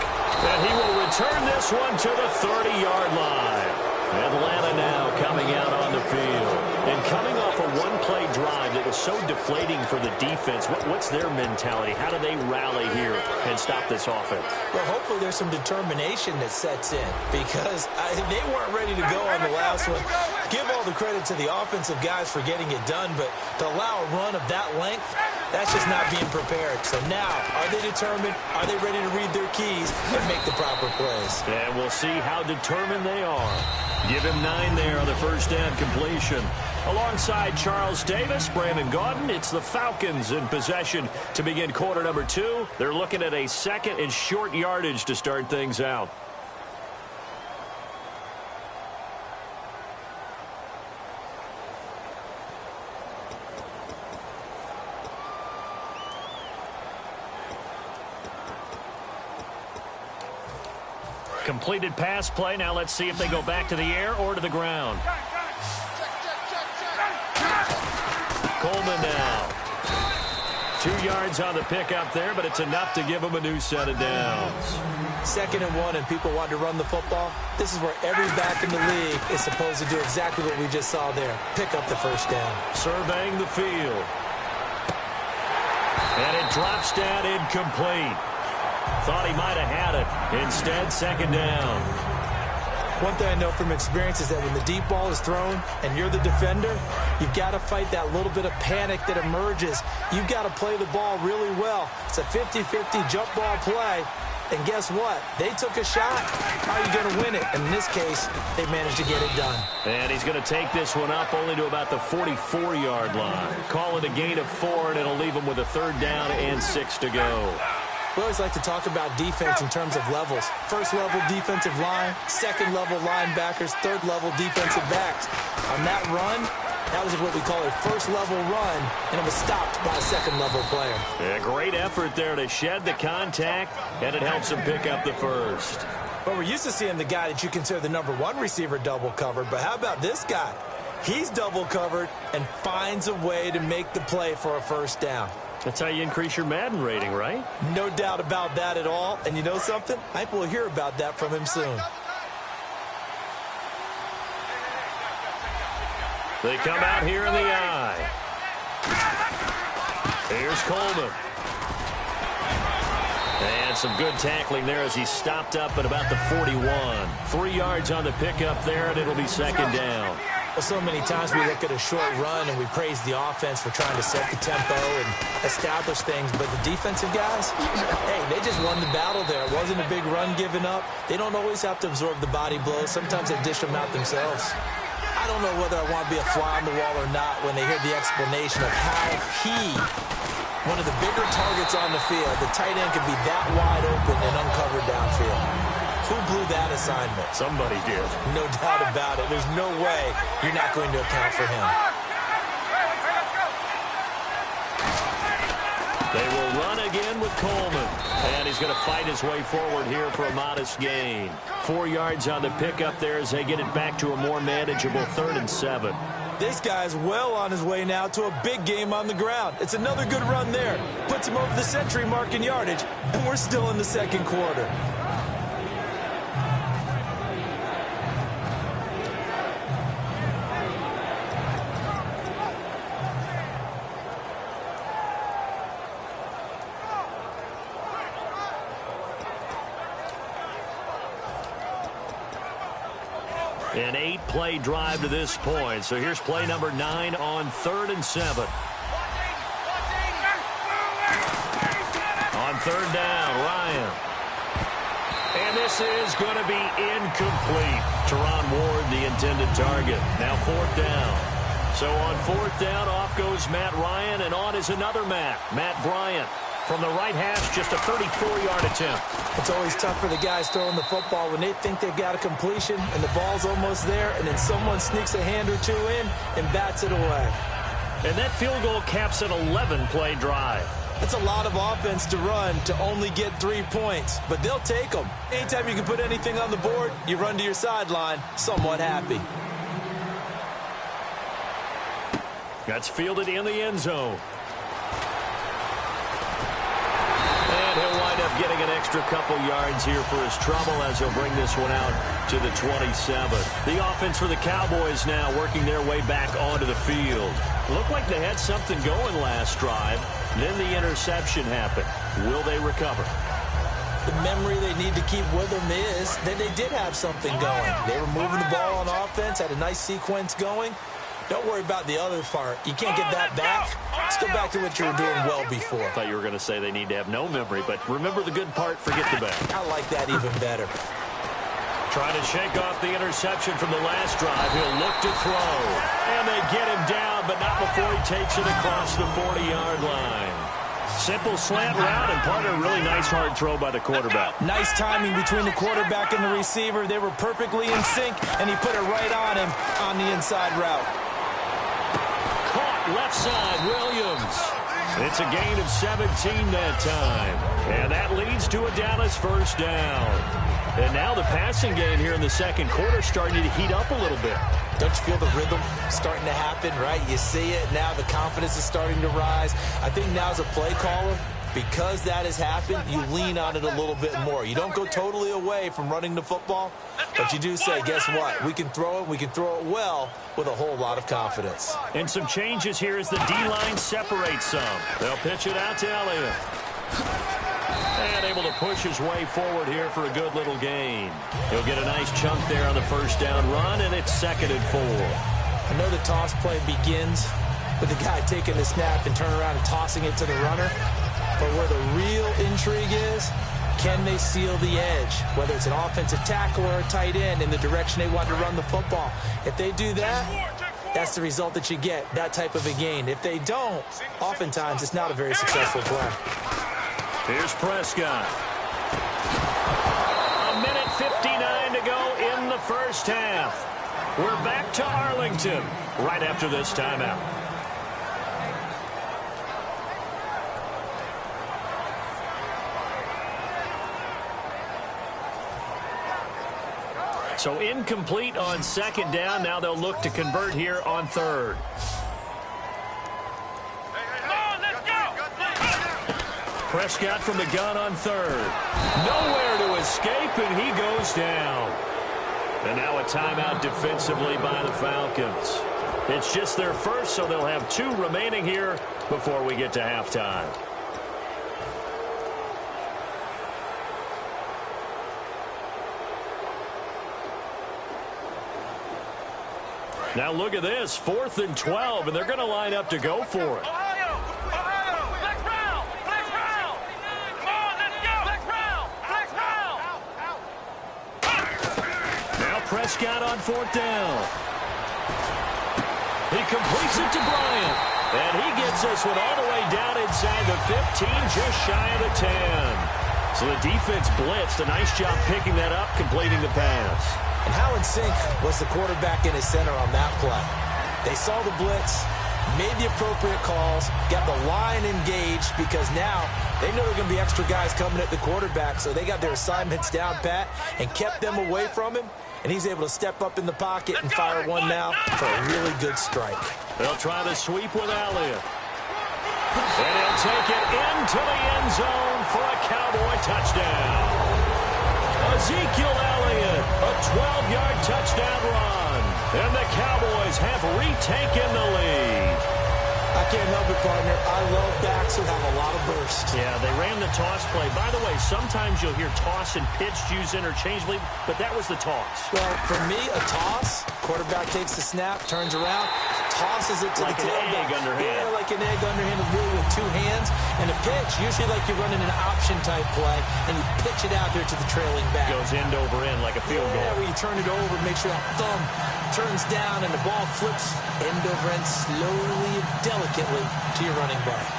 B: And he will return this one to the 30-yard line. Atlanta now coming out on the field. And coming off a one-play drive that was so deflating for the defense, what's their mentality? How do they rally here and stop this offense?
C: Well, hopefully there's some determination that sets in because they weren't ready to go on the last one. Give all the credit to the offensive guys for getting it done, but to allow a run of that length, that's just not being prepared. So now, are they determined? Are they ready to read their keys and make the proper plays?
B: And we'll see how determined they are. Give him 9 there on the first down completion. Alongside Charles Davis, Brandon Gaudin, it's the Falcons in possession to begin quarter number 2. They're looking at a second and short yardage to start things out. Completed pass play. Now let's see if they go back to the air or to the ground. Coleman now. 2 yards on the pickup there, but it's enough to give them a new set of downs.
C: 2nd and 1 and people want to run the football. This is where every back in the league is supposed to do exactly what we just saw there. Pick up the first down.
B: Surveying the field. And it drops down incomplete. Thought he might have had it. Instead, 2nd down.
C: One thing I know from experience is that when the deep ball is thrown and you're the defender, you've got to fight that little bit of panic that emerges. You've got to play the ball really well. It's a 50-50 jump ball play. And guess what? They took a shot. How are you going to win it? And in this case, they managed to get it done.
B: And he's going to take this one up only to about the 44-yard line. Call it a gain of 4, and it'll leave him with a 3rd down and 6 to go.
C: We always like to talk about defense in terms of levels. 1st level defensive line, 2nd level linebackers, 3rd level defensive backs. On that run, that was what we call a 1st level run, and it was stopped by a 2nd level player.
B: Yeah, great effort there to shed the contact, and it helps him pick up the 1st.
C: But we're used to seeing the guy that you consider the number 1 receiver double covered, but how about this guy? He's double covered and finds a way to make the play for a 1st down.
B: That's how you increase your Madden rating, right?
C: No doubt about that at all. And you know something? I think we'll hear about that from him soon.
B: They come out here in the eye. Here's Coleman. And some good tackling there as he stopped up at about the 41. 3 yards on the pickup there, and it'll be 2nd down.
C: Well, so many times we look at a short run and we praise the offense for trying to set the tempo and establish things, but the defensive guys, hey, they just won the battle there. It wasn't a big run given up. They don't always have to absorb the body blows. Sometimes they dish them out themselves. I don't know whether I want to be a fly on the wall or not when they hear the explanation of how one of the bigger targets on the field, the tight end could be that wide open and uncovered downfield. Who blew that assignment?
B: Somebody did.
C: No doubt about it. There's no way you're not going to account for him.
B: They will run again with Coleman. And he's going to fight his way forward here for a modest gain. 4 yards on the pickup there as they get it back to a more manageable 3rd and 7.
C: This guy's well on his way now to a big game on the ground. It's another good run there. Puts him over the century mark in yardage, and we're still in the 2nd quarter.
B: An 8-play drive to this point. So here's play number 9 on 3rd and 7. On 3rd down, Ryan. And this is going to be incomplete. Teron Ward, the intended target. Now 4th down. So on 4th down, off goes Matt Ryan, and on is another Matt Bryant. From the right hash, just a 34-yard attempt.
C: It's always tough for the guys throwing the football when they think they've got a completion and the ball's almost there, and then someone sneaks a hand or two in and bats it away.
B: And that field goal caps an 11-play drive.
C: That's a lot of offense to run to only get 3 points, but they'll take them. Anytime you can put anything on the board, you run to your sideline somewhat happy.
B: That's fielded in the end zone. And he'll wind up getting an extra couple yards here for his trouble as he'll bring this one out to the 27. The offense for the Cowboys now working their way back onto the field. Looked like they had something going last drive. Then the interception happened. Will they recover?
C: The memory they need to keep with them is that they did have something going. They were moving the ball on offense, had a nice sequence going. Don't worry about the other part. You can't get that back. Let's go back to what you were doing well before.
B: I thought you were going to say they need to have no memory, but remember the good part, forget the bad.
C: I like that even better.
B: Trying to shake off the interception from the last drive. He'll look to throw. And they get him down, but not before he takes it across the 40-yard line. Simple slant route, and part of a really nice hard throw by the quarterback.
C: Nice timing between the quarterback and the receiver. They were perfectly in sync, and he put it right on him on the inside route.
B: Left side, Williams. It's a gain of 17 that time. And that leads to a Dallas first down. And now the passing game here in the second quarter starting to heat up a little bit.
C: Don't you feel the rhythm starting to happen, right? You see it. Now the confidence is starting to rise. I think now as a play caller, because that has happened, you lean on it a little bit more. You don't go totally away from running the football, but you do say, guess what? We can throw it. We can throw it well with a whole lot of confidence.
B: And some changes here as the D-line separates some. They'll pitch it out to Elliott. And able to push his way forward here for a good little gain. He'll get a nice chunk there on the first down run, and it's 2nd and 4.
C: I know the toss play begins with the guy taking the snap and turning around and tossing it to the runner. But where the real intrigue is, can they seal the edge? Whether it's an offensive tackle or a tight end in the direction they want to run the football. If they do that, that's the result that you get, that type of a gain. If they don't, oftentimes it's not a very successful play.
B: Here's Prescott. A minute 59 to go in the first half. We're back to Arlington right after this timeout. So incomplete on 2nd down. Now they'll look to convert here on 3rd. Prescott from the gun on 3rd. Nowhere to escape, and he goes down. And now a timeout defensively by the Falcons. It's just their first, so they'll have 2 remaining here before we get to halftime. Now look at this, 4th and 12, and they're going to line up to go for it. Now Prescott on 4th down. He completes it to Bryant, and he gets this one all the way down inside the 15, just shy of the 10. So the defense blitzed. A nice job picking that up, completing the pass.
C: And how in sync was the quarterback in his center on that play? They saw the blitz, made the appropriate calls, got the line engaged because now they know there are going to be extra guys coming at the quarterback, so they got their assignments down pat and kept them away from him, and he's able to step up in the pocket and fire one now for a really good strike.
B: They'll try the sweep with Elliott. And he'll take it into the end zone for a Cowboy touchdown. Ezekiel Elliott, a 12-yard touchdown run. And the Cowboys have retaken the lead.
C: I can't help it, partner. I love backs who have a lot of burst.
B: Yeah, they ran the toss play. By the way, sometimes you'll hear toss and pitch used interchangeably, but that was the toss.
C: Well, for me, a toss, quarterback takes the snap, turns around, tosses it to
B: like
C: the tailback.
B: Like an egg underhand.
C: Yeah, like an egg underhand, really with two hands. And a pitch, usually like you're running an option-type play, and you pitch it out there to the trailing back.
B: Goes end over end like a field goal.
C: Yeah, where you turn it over, make sure that thumb turns down, and the ball flips end over end slowly and delicately to your running back.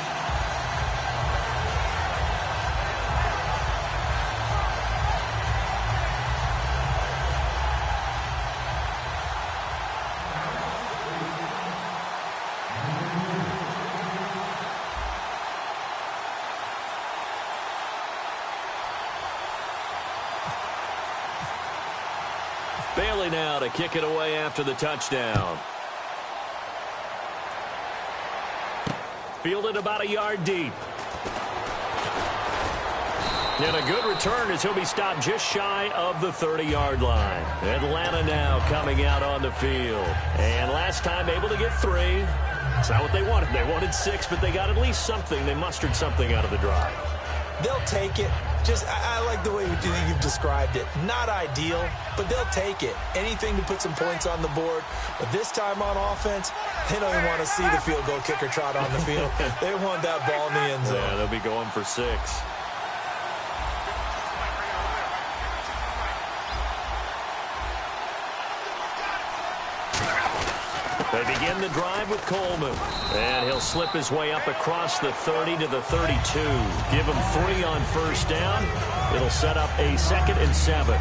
B: Bailey now to kick it away after the touchdown. Fielded about a yard deep. And a good return as he'll be stopped just shy of the 30-yard line. Atlanta now coming out on the field. And last time able to get 3. It's not what they wanted. They wanted 6, but they got at least something. They mustered something out of the drive.
C: They'll take it. I like the way you've described it. Not ideal, but they'll take it. Anything to put some points on the board. But this time on offense, they don't even want to see the field goal kicker trot on the field. They want that ball in the end zone.
B: Yeah, they'll be going for 6. They begin the drive with Coleman. And he'll slip his way up across the 30 to the 32. Give him 3 on first down. It'll set up a 2nd and 7.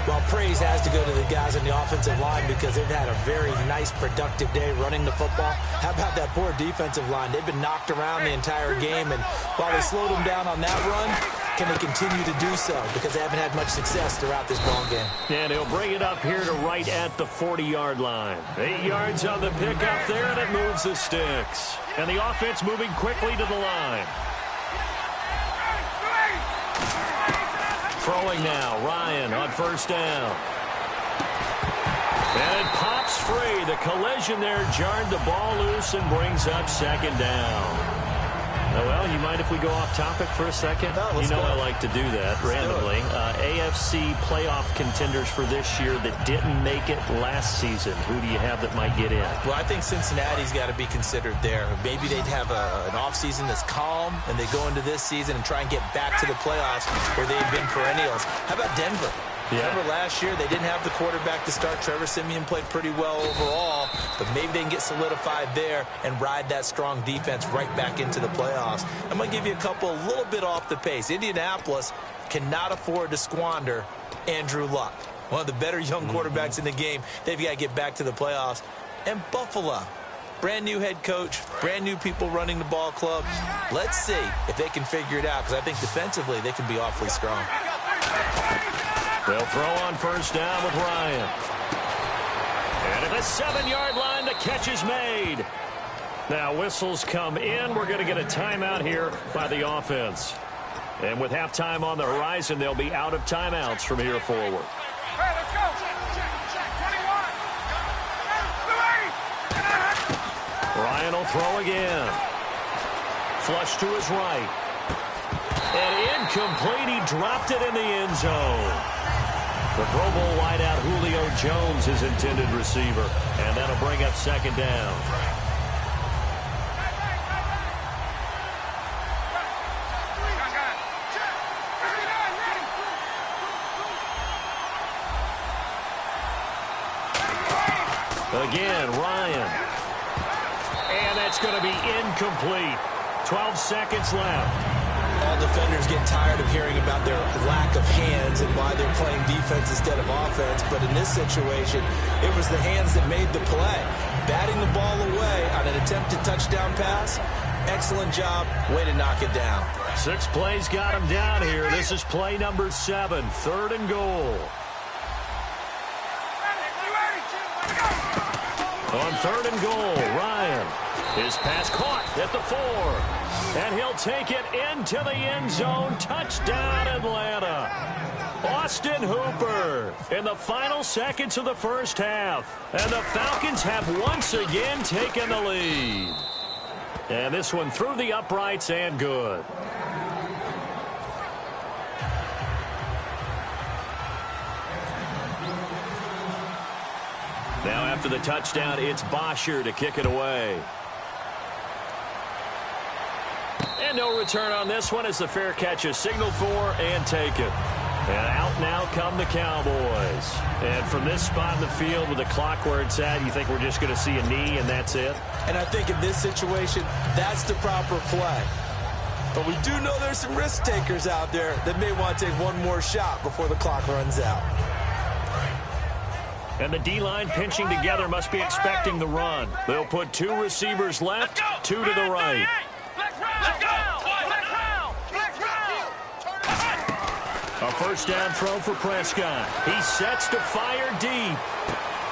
C: Well, praise has to go to the guys on the offensive line because they've had a very nice, productive day running the football. How about that poor defensive line? They've been knocked around the entire game, and while they slowed them down on that run, can they continue to do so? Because they haven't had much success throughout this ball game.
B: And he'll bring it up here to right at the 40-yard line. 8 yards on the pickup there, and it moves the sticks. And the offense moving quickly to the line. Throwing now, Ryan on first down. And it pops free. The collision there jarred the ball loose and brings up 2nd down. Oh, well, you mind if we go off topic for a second?
C: No,
B: you know
C: go.
B: I like to do that randomly. AFC playoff contenders for this year that didn't make it last season. Who do you have that might get in?
C: Well, I think Cincinnati's got to be considered there. Maybe they'd have an offseason that's calm, and they go into this season and try and get back to the playoffs where they've been perennials. How about Denver?
B: Yeah.
C: Remember last year, they didn't have the quarterback to start. Trevor Siemian played pretty well overall, but maybe they can get solidified there and ride that strong defense right back into the playoffs. I'm going to give you a couple a little bit off the pace. Indianapolis cannot afford to squander Andrew Luck, one of the better young quarterbacks in the game. They've got to get back to the playoffs. And Buffalo, brand new head coach, brand new people running the ball club. Let's see if they can figure it out, because I think defensively they can be awfully strong.
B: They'll throw on first down with Ryan. And at the 7-yard line, the catch is made. Now whistles come in. We're going to get a timeout here by the offense. And with halftime on the horizon, they'll be out of timeouts from here forward.
D: Hey, let's go. Check. 21.
B: Ryan will throw again. Flush to his right. And incomplete. He dropped it in the end zone. The Pro Bowl wideout Julio Jones is intended receiver. And that'll bring up 2nd down. Again, Ryan. And that's going to be incomplete. 12 seconds left.
C: All defenders get tired of hearing about their lack of hands and why they're playing defense instead of offense. But in this situation, it was the hands that made the play. Batting the ball away on an attempted touchdown pass. Excellent job. Way to knock it down.
B: 6 plays got him down here. This is play number 7. 3rd and goal. On 3rd and goal, Ryan. His pass caught at the 4. And he'll take it into the end zone. Touchdown, Atlanta. Austin Hooper in the final seconds of the first half. And the Falcons have once again taken the lead. And this one through the uprights and good. Now after the touchdown, it's Bosher to kick it away. And no return on this one as the fair catch is signaled for and taken. And out now come the Cowboys. And from this spot in the field with the clock where it's at, you think we're just going to see a knee and that's it?
C: And I think in this situation, that's the proper play. But we do know there's some risk takers out there that may want to take one more shot before the clock runs out.
B: And the D-line pinching together must be expecting the run. They'll put two receivers left, two to the right. A first down throw for Prescott. He sets to fire deep.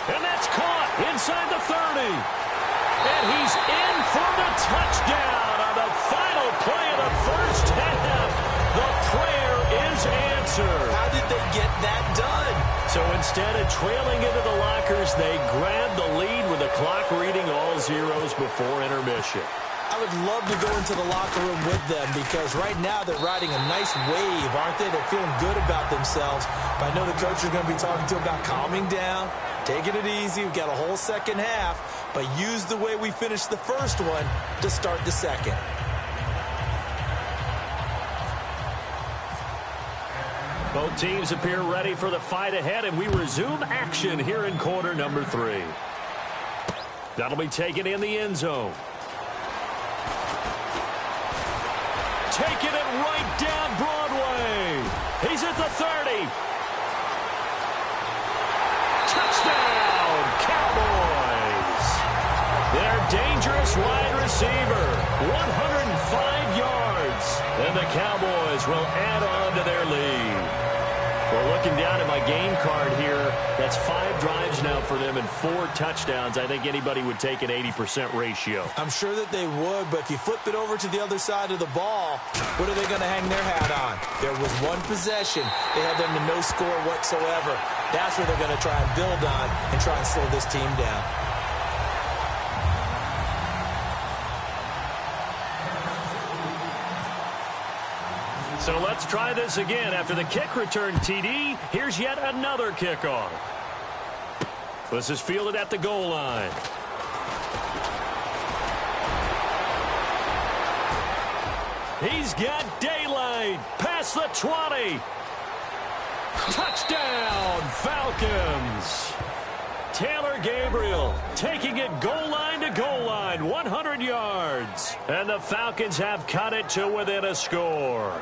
B: And that's caught inside the 30. And he's in for the touchdown on the final play of the first half. The prayer is answered.
C: How did they get that done?
B: So instead of trailing into the lockers, they grabbed the lead with the clock reading all zeros before intermission.
C: I would love to go into the locker room with them because right now they're riding a nice wave, aren't they? They're feeling good about themselves. But I know the coach is going to be talking to them about calming down, taking it easy. We've got a whole second half, but use the way we finished the first one to start the second.
B: Both teams appear ready for the fight ahead, and we resume action here in quarter number 3. That'll be taken in the end zone. Taking it right down Broadway. He's at the 30. Touchdown, Cowboys. Their dangerous wide receiver, 105 yards. And the Cowboys will add on to their lead. Well, looking down at my game card here, that's 5 drives now for them and 4 touchdowns. I think anybody would take an 80% ratio.
C: I'm sure that they would, but if you flip it over to the other side of the ball, what are they going to hang their hat on? There was one possession. They had them to no score whatsoever. That's what they're going to try and build on and try and slow this team down.
B: So let's try this again. After the kick return TD, here's yet another kickoff. This is fielded at the goal line. He's got daylight past the 20. Touchdown, Falcons. Taylor Gabriel taking it goal line to goal line, 100 yards. And the Falcons have cut it to within a score.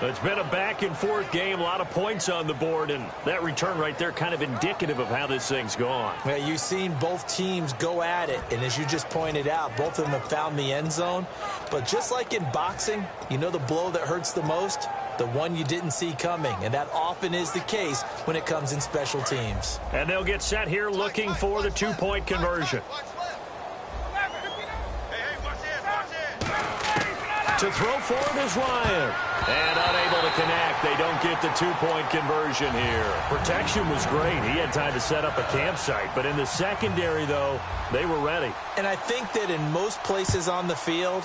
B: It's been a back-and-forth game, a lot of points on the board, and that return right there kind of indicative of how this thing's gone.
C: Well, you've seen both teams go at it, and as you just pointed out, both of them have found the end zone. But just like in boxing, you know the blow that hurts the most? The one you didn't see coming, and that often is the case when it comes in special teams.
B: And they'll get set here looking for the 2-point conversion. To throw forward is Ryan. And unable to connect. They don't get the 2-point conversion here. Protection was great. He had time to set up a campsite. But in the secondary, though, they were ready.
C: And I think that in most places on the field,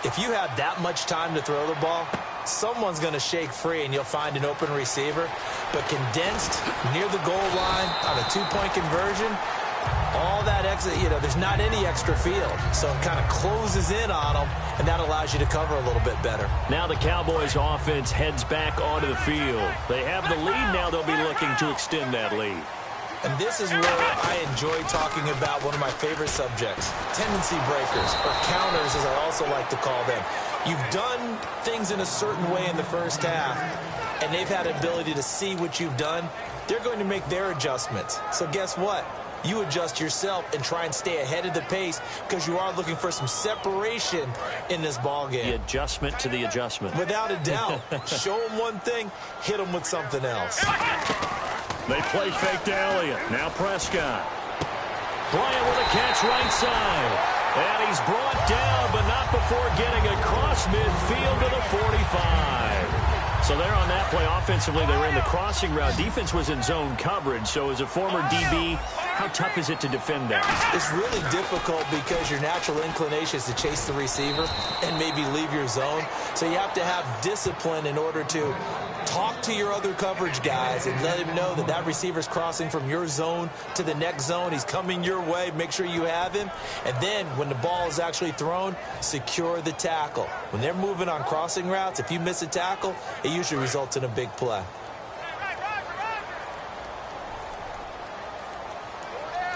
C: if you have that much time to throw the ball, someone's going to shake free and you'll find an open receiver. But condensed near the goal line on a 2-point conversion, all that extra, there's not any extra field. So it kind of closes in on them, and that allows you to cover a little bit better.
B: Now the Cowboys offense heads back onto the field. They have the lead. Now they'll be looking to extend that lead.
C: And this is where I enjoy talking about one of my favorite subjects, tendency breakers, or counters as I also like to call them. You've done things in a certain way in the first half, and they've had an ability to see what you've done. They're going to make their adjustments. So guess what? You adjust yourself and try and stay ahead of the pace because you are looking for some separation in this ball game.
B: The adjustment to the adjustment.
C: Without a doubt. Show them one thing, hit them with something else.
B: They play fake to Elliott. Now Prescott. Bryant with a catch right side. And he's brought down, but not before getting across midfield to the 45. So there on that play, offensively, they ran the crossing route. Defense was in zone coverage. So as a former DB, how tough is it to defend that?
C: It's really difficult because your natural inclination is to chase the receiver and maybe leave your zone. So you have to have discipline in order to talk to your other coverage guys and let him know that that receiver's crossing from your zone to the next zone. He's coming your way. Make sure you have him. And then when the ball is actually thrown, secure the tackle. When they're moving on crossing routes, if you miss a tackle, it usually results in a big play.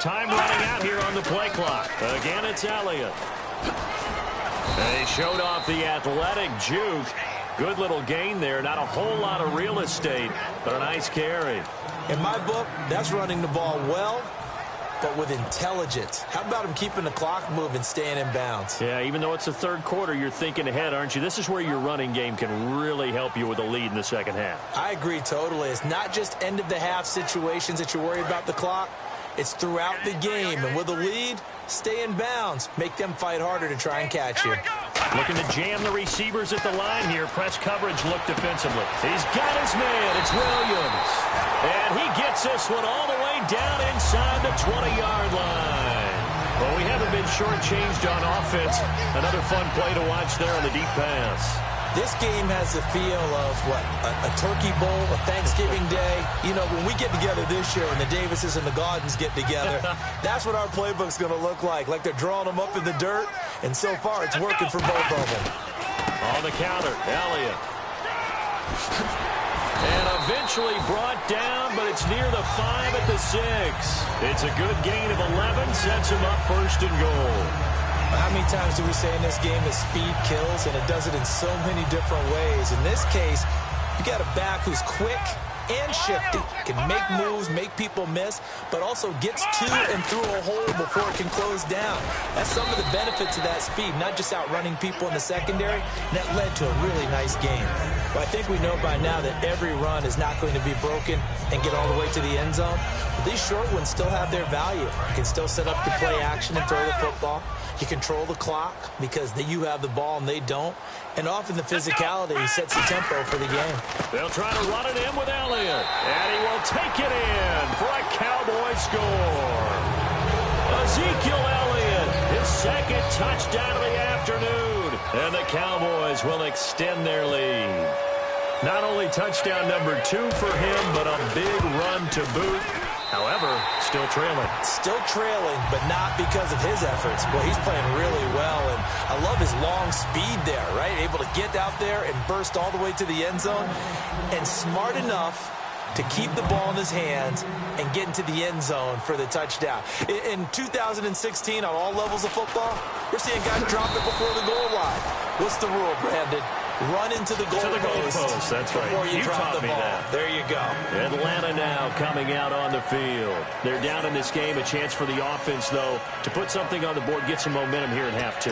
B: Time running out here on the play clock. Again, it's Elliott. They showed off the athletic juke. Good little gain there. Not a whole lot of real estate, but a nice carry.
C: In my book, that's running the ball well, but with intelligence. How about him keeping the clock moving, staying in bounds?
B: Yeah, even though it's the third quarter, you're thinking ahead, aren't you? This is where your running game can really help you with a lead in the second half.
C: I agree totally. It's not just end-of-the-half situations that you're worried about the clock. It's throughout the game. And with a lead, stay in bounds. Make them fight harder to try and catch you.
B: Looking to jam the receivers at the line here. Press coverage look defensively. He's got his man. It's Williams. And he gets this one all the way down inside the 20-yard line. Well, we haven't been shortchanged on offense. Another fun play to watch there on the deep pass.
C: This game has the feel of, what, a turkey bowl, a Thanksgiving day. You know, when we get together this year and the Davises and the Gaudens get together, that's what our playbook's going to look like they're drawing them up in the dirt, and so far it's working for both of them.
B: On the counter, Elliott. And eventually brought down, but it's near the 5 at the 6. It's a good gain of 11, sets him up first and goal.
C: How many times do we say in this game that speed kills, and it does it in so many different ways? In this case, you got a back who's quick and shifty, can make moves, make people miss, but also gets to and through a hole before it can close down. That's some of the benefits of that speed, not just outrunning people in the secondary, and that led to a really nice game. Well, I think we know by now that every run is not going to be broken and get all the way to the end zone. But these short ones still have their value. You can still set up the play action and throw the football. You control the clock because you have the ball and they don't. And often the physicality sets the tempo for the game.
B: They'll try to run it in with Elliott. And he will take it in for a Cowboy score. Ezekiel Elliott, his second touchdown of the afternoon. And the Cowboys will extend their lead. Not only touchdown number 2 for him, but a big run to boot. However, still trailing.
C: Still trailing, but not because of his efforts. Well, he's playing really well, and I love his long speed there, right? Able to get out there and burst all the way to the end zone, and smart enough to keep the ball in his hands and get into the end zone for the touchdown. In 2016, on all levels of football, we're seeing guys drop it before the goal line. What's the rule, Brandon? Run into the goalpost.
B: That's right.
C: Before you drop the ball.
B: That.
C: There you go.
B: Atlanta now coming out on the field. They're down in this game. A chance for the offense, though, to put something on the board, get some momentum here in half 2.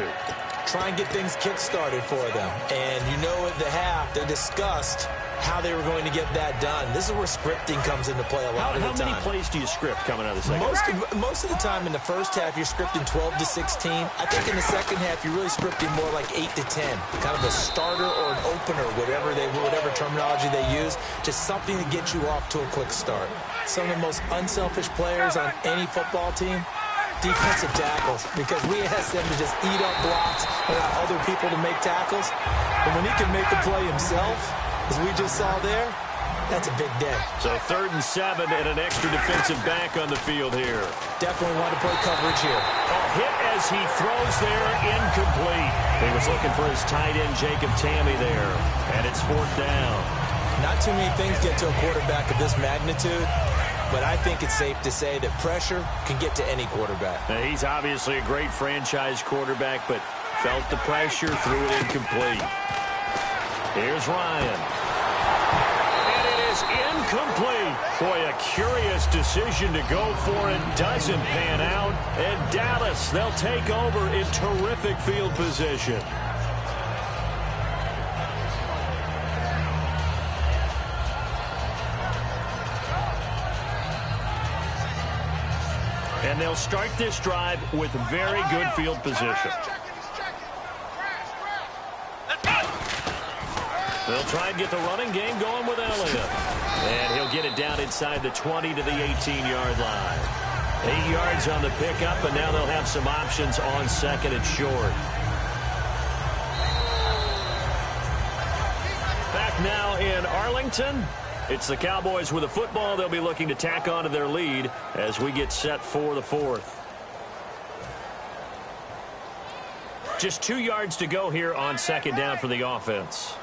C: Try and get things kick-started for them. And you know at the half, they discussed how they were going to get that done. This is where scripting comes into play a lot of the time.
B: How many plays do you script coming out of the second?
C: Most of the time in the first half, you're scripting 12 to 16. I think in the second half, you're really scripting more like 8 to 10. Kind of a starter or an opener, whatever terminology they use. Just something to get you off to a quick start. Some of the most unselfish players on any football team, defensive tackles, because we ask them to just eat up blocks, allow other people to make tackles. But when he can make a play himself, as we just saw there, that's a big day.
B: So 3rd and 7 and an extra defensive back on the field here.
C: Definitely want to play coverage here.
B: A hit as he throws there, incomplete. He was looking for his tight end, Jacob Tammy there, and it's 4th down.
C: Not too many things get to a quarterback of this magnitude, but I think it's safe to say that pressure can get to any quarterback.
B: Now, he's obviously a great franchise quarterback, but felt the pressure, threw it incomplete. Here's Ryan. And it is incomplete. Boy, a curious decision to go for it. Doesn't pan out. And Dallas, they'll take over in terrific field position. And they'll start this drive with very good field position. They'll try and get the running game going with Elliott. And he'll get it down inside the 20 to the 18-yard line. 8 yards on the pickup, and now they'll have some options on second and short. Back now in Arlington. It's the Cowboys with the football. They'll be looking to tack on to their lead as we get set for the fourth. Just 2 yards to go here on second down for the offense.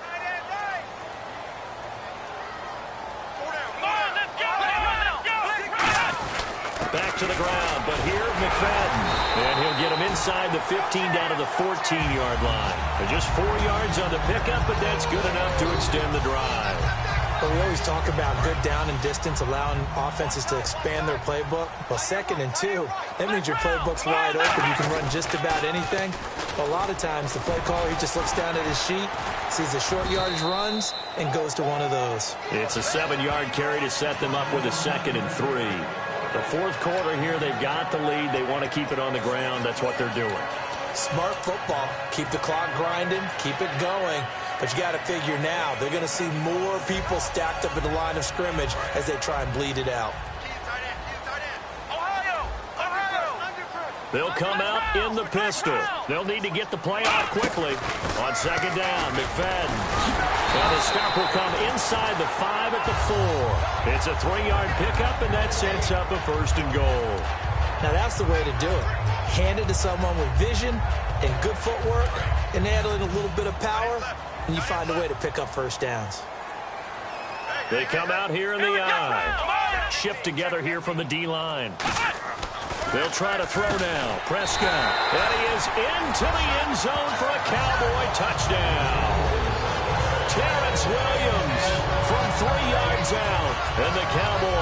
B: Back to the ground, but here McFadden. And he'll get him inside the 15 down to the 14-yard line. They're just 4 yards on the pickup, but that's good enough to extend the drive.
C: Well, we always talk about good down and distance, allowing offenses to expand their playbook. Well, 2nd and 2, that means your playbook's wide open. You can run just about anything. But a lot of times, the play caller, he just looks down at his sheet, sees the short yardage runs, and goes to one of those.
B: It's a 7-yard carry to set them up with a 2nd and 3. The fourth quarter here, they've got the lead. They want to keep it on the ground. That's what they're doing.
C: Smart football. Keep the clock grinding. Keep it going. But you got to figure now, they're going to see more people stacked up in the line of scrimmage as they try and bleed it out.
B: They'll come out in the pistol. They'll need to get the play off quickly. On second down, McFadden. And the stop will come inside the 5 at the 4. It's a 3-yard pickup, and that sets up a 1st and goal.
C: Now that's the way to do it. Hand it to someone with vision and good footwork, and add in a little bit of power, and you find a way to pick up first downs.
B: They come out here in the eye. Shift together here from the D-line. They'll try to throw now. Prescott. And he is into the end zone for a Cowboy touchdown. Terrence Williams from 3 yards out. And the Cowboys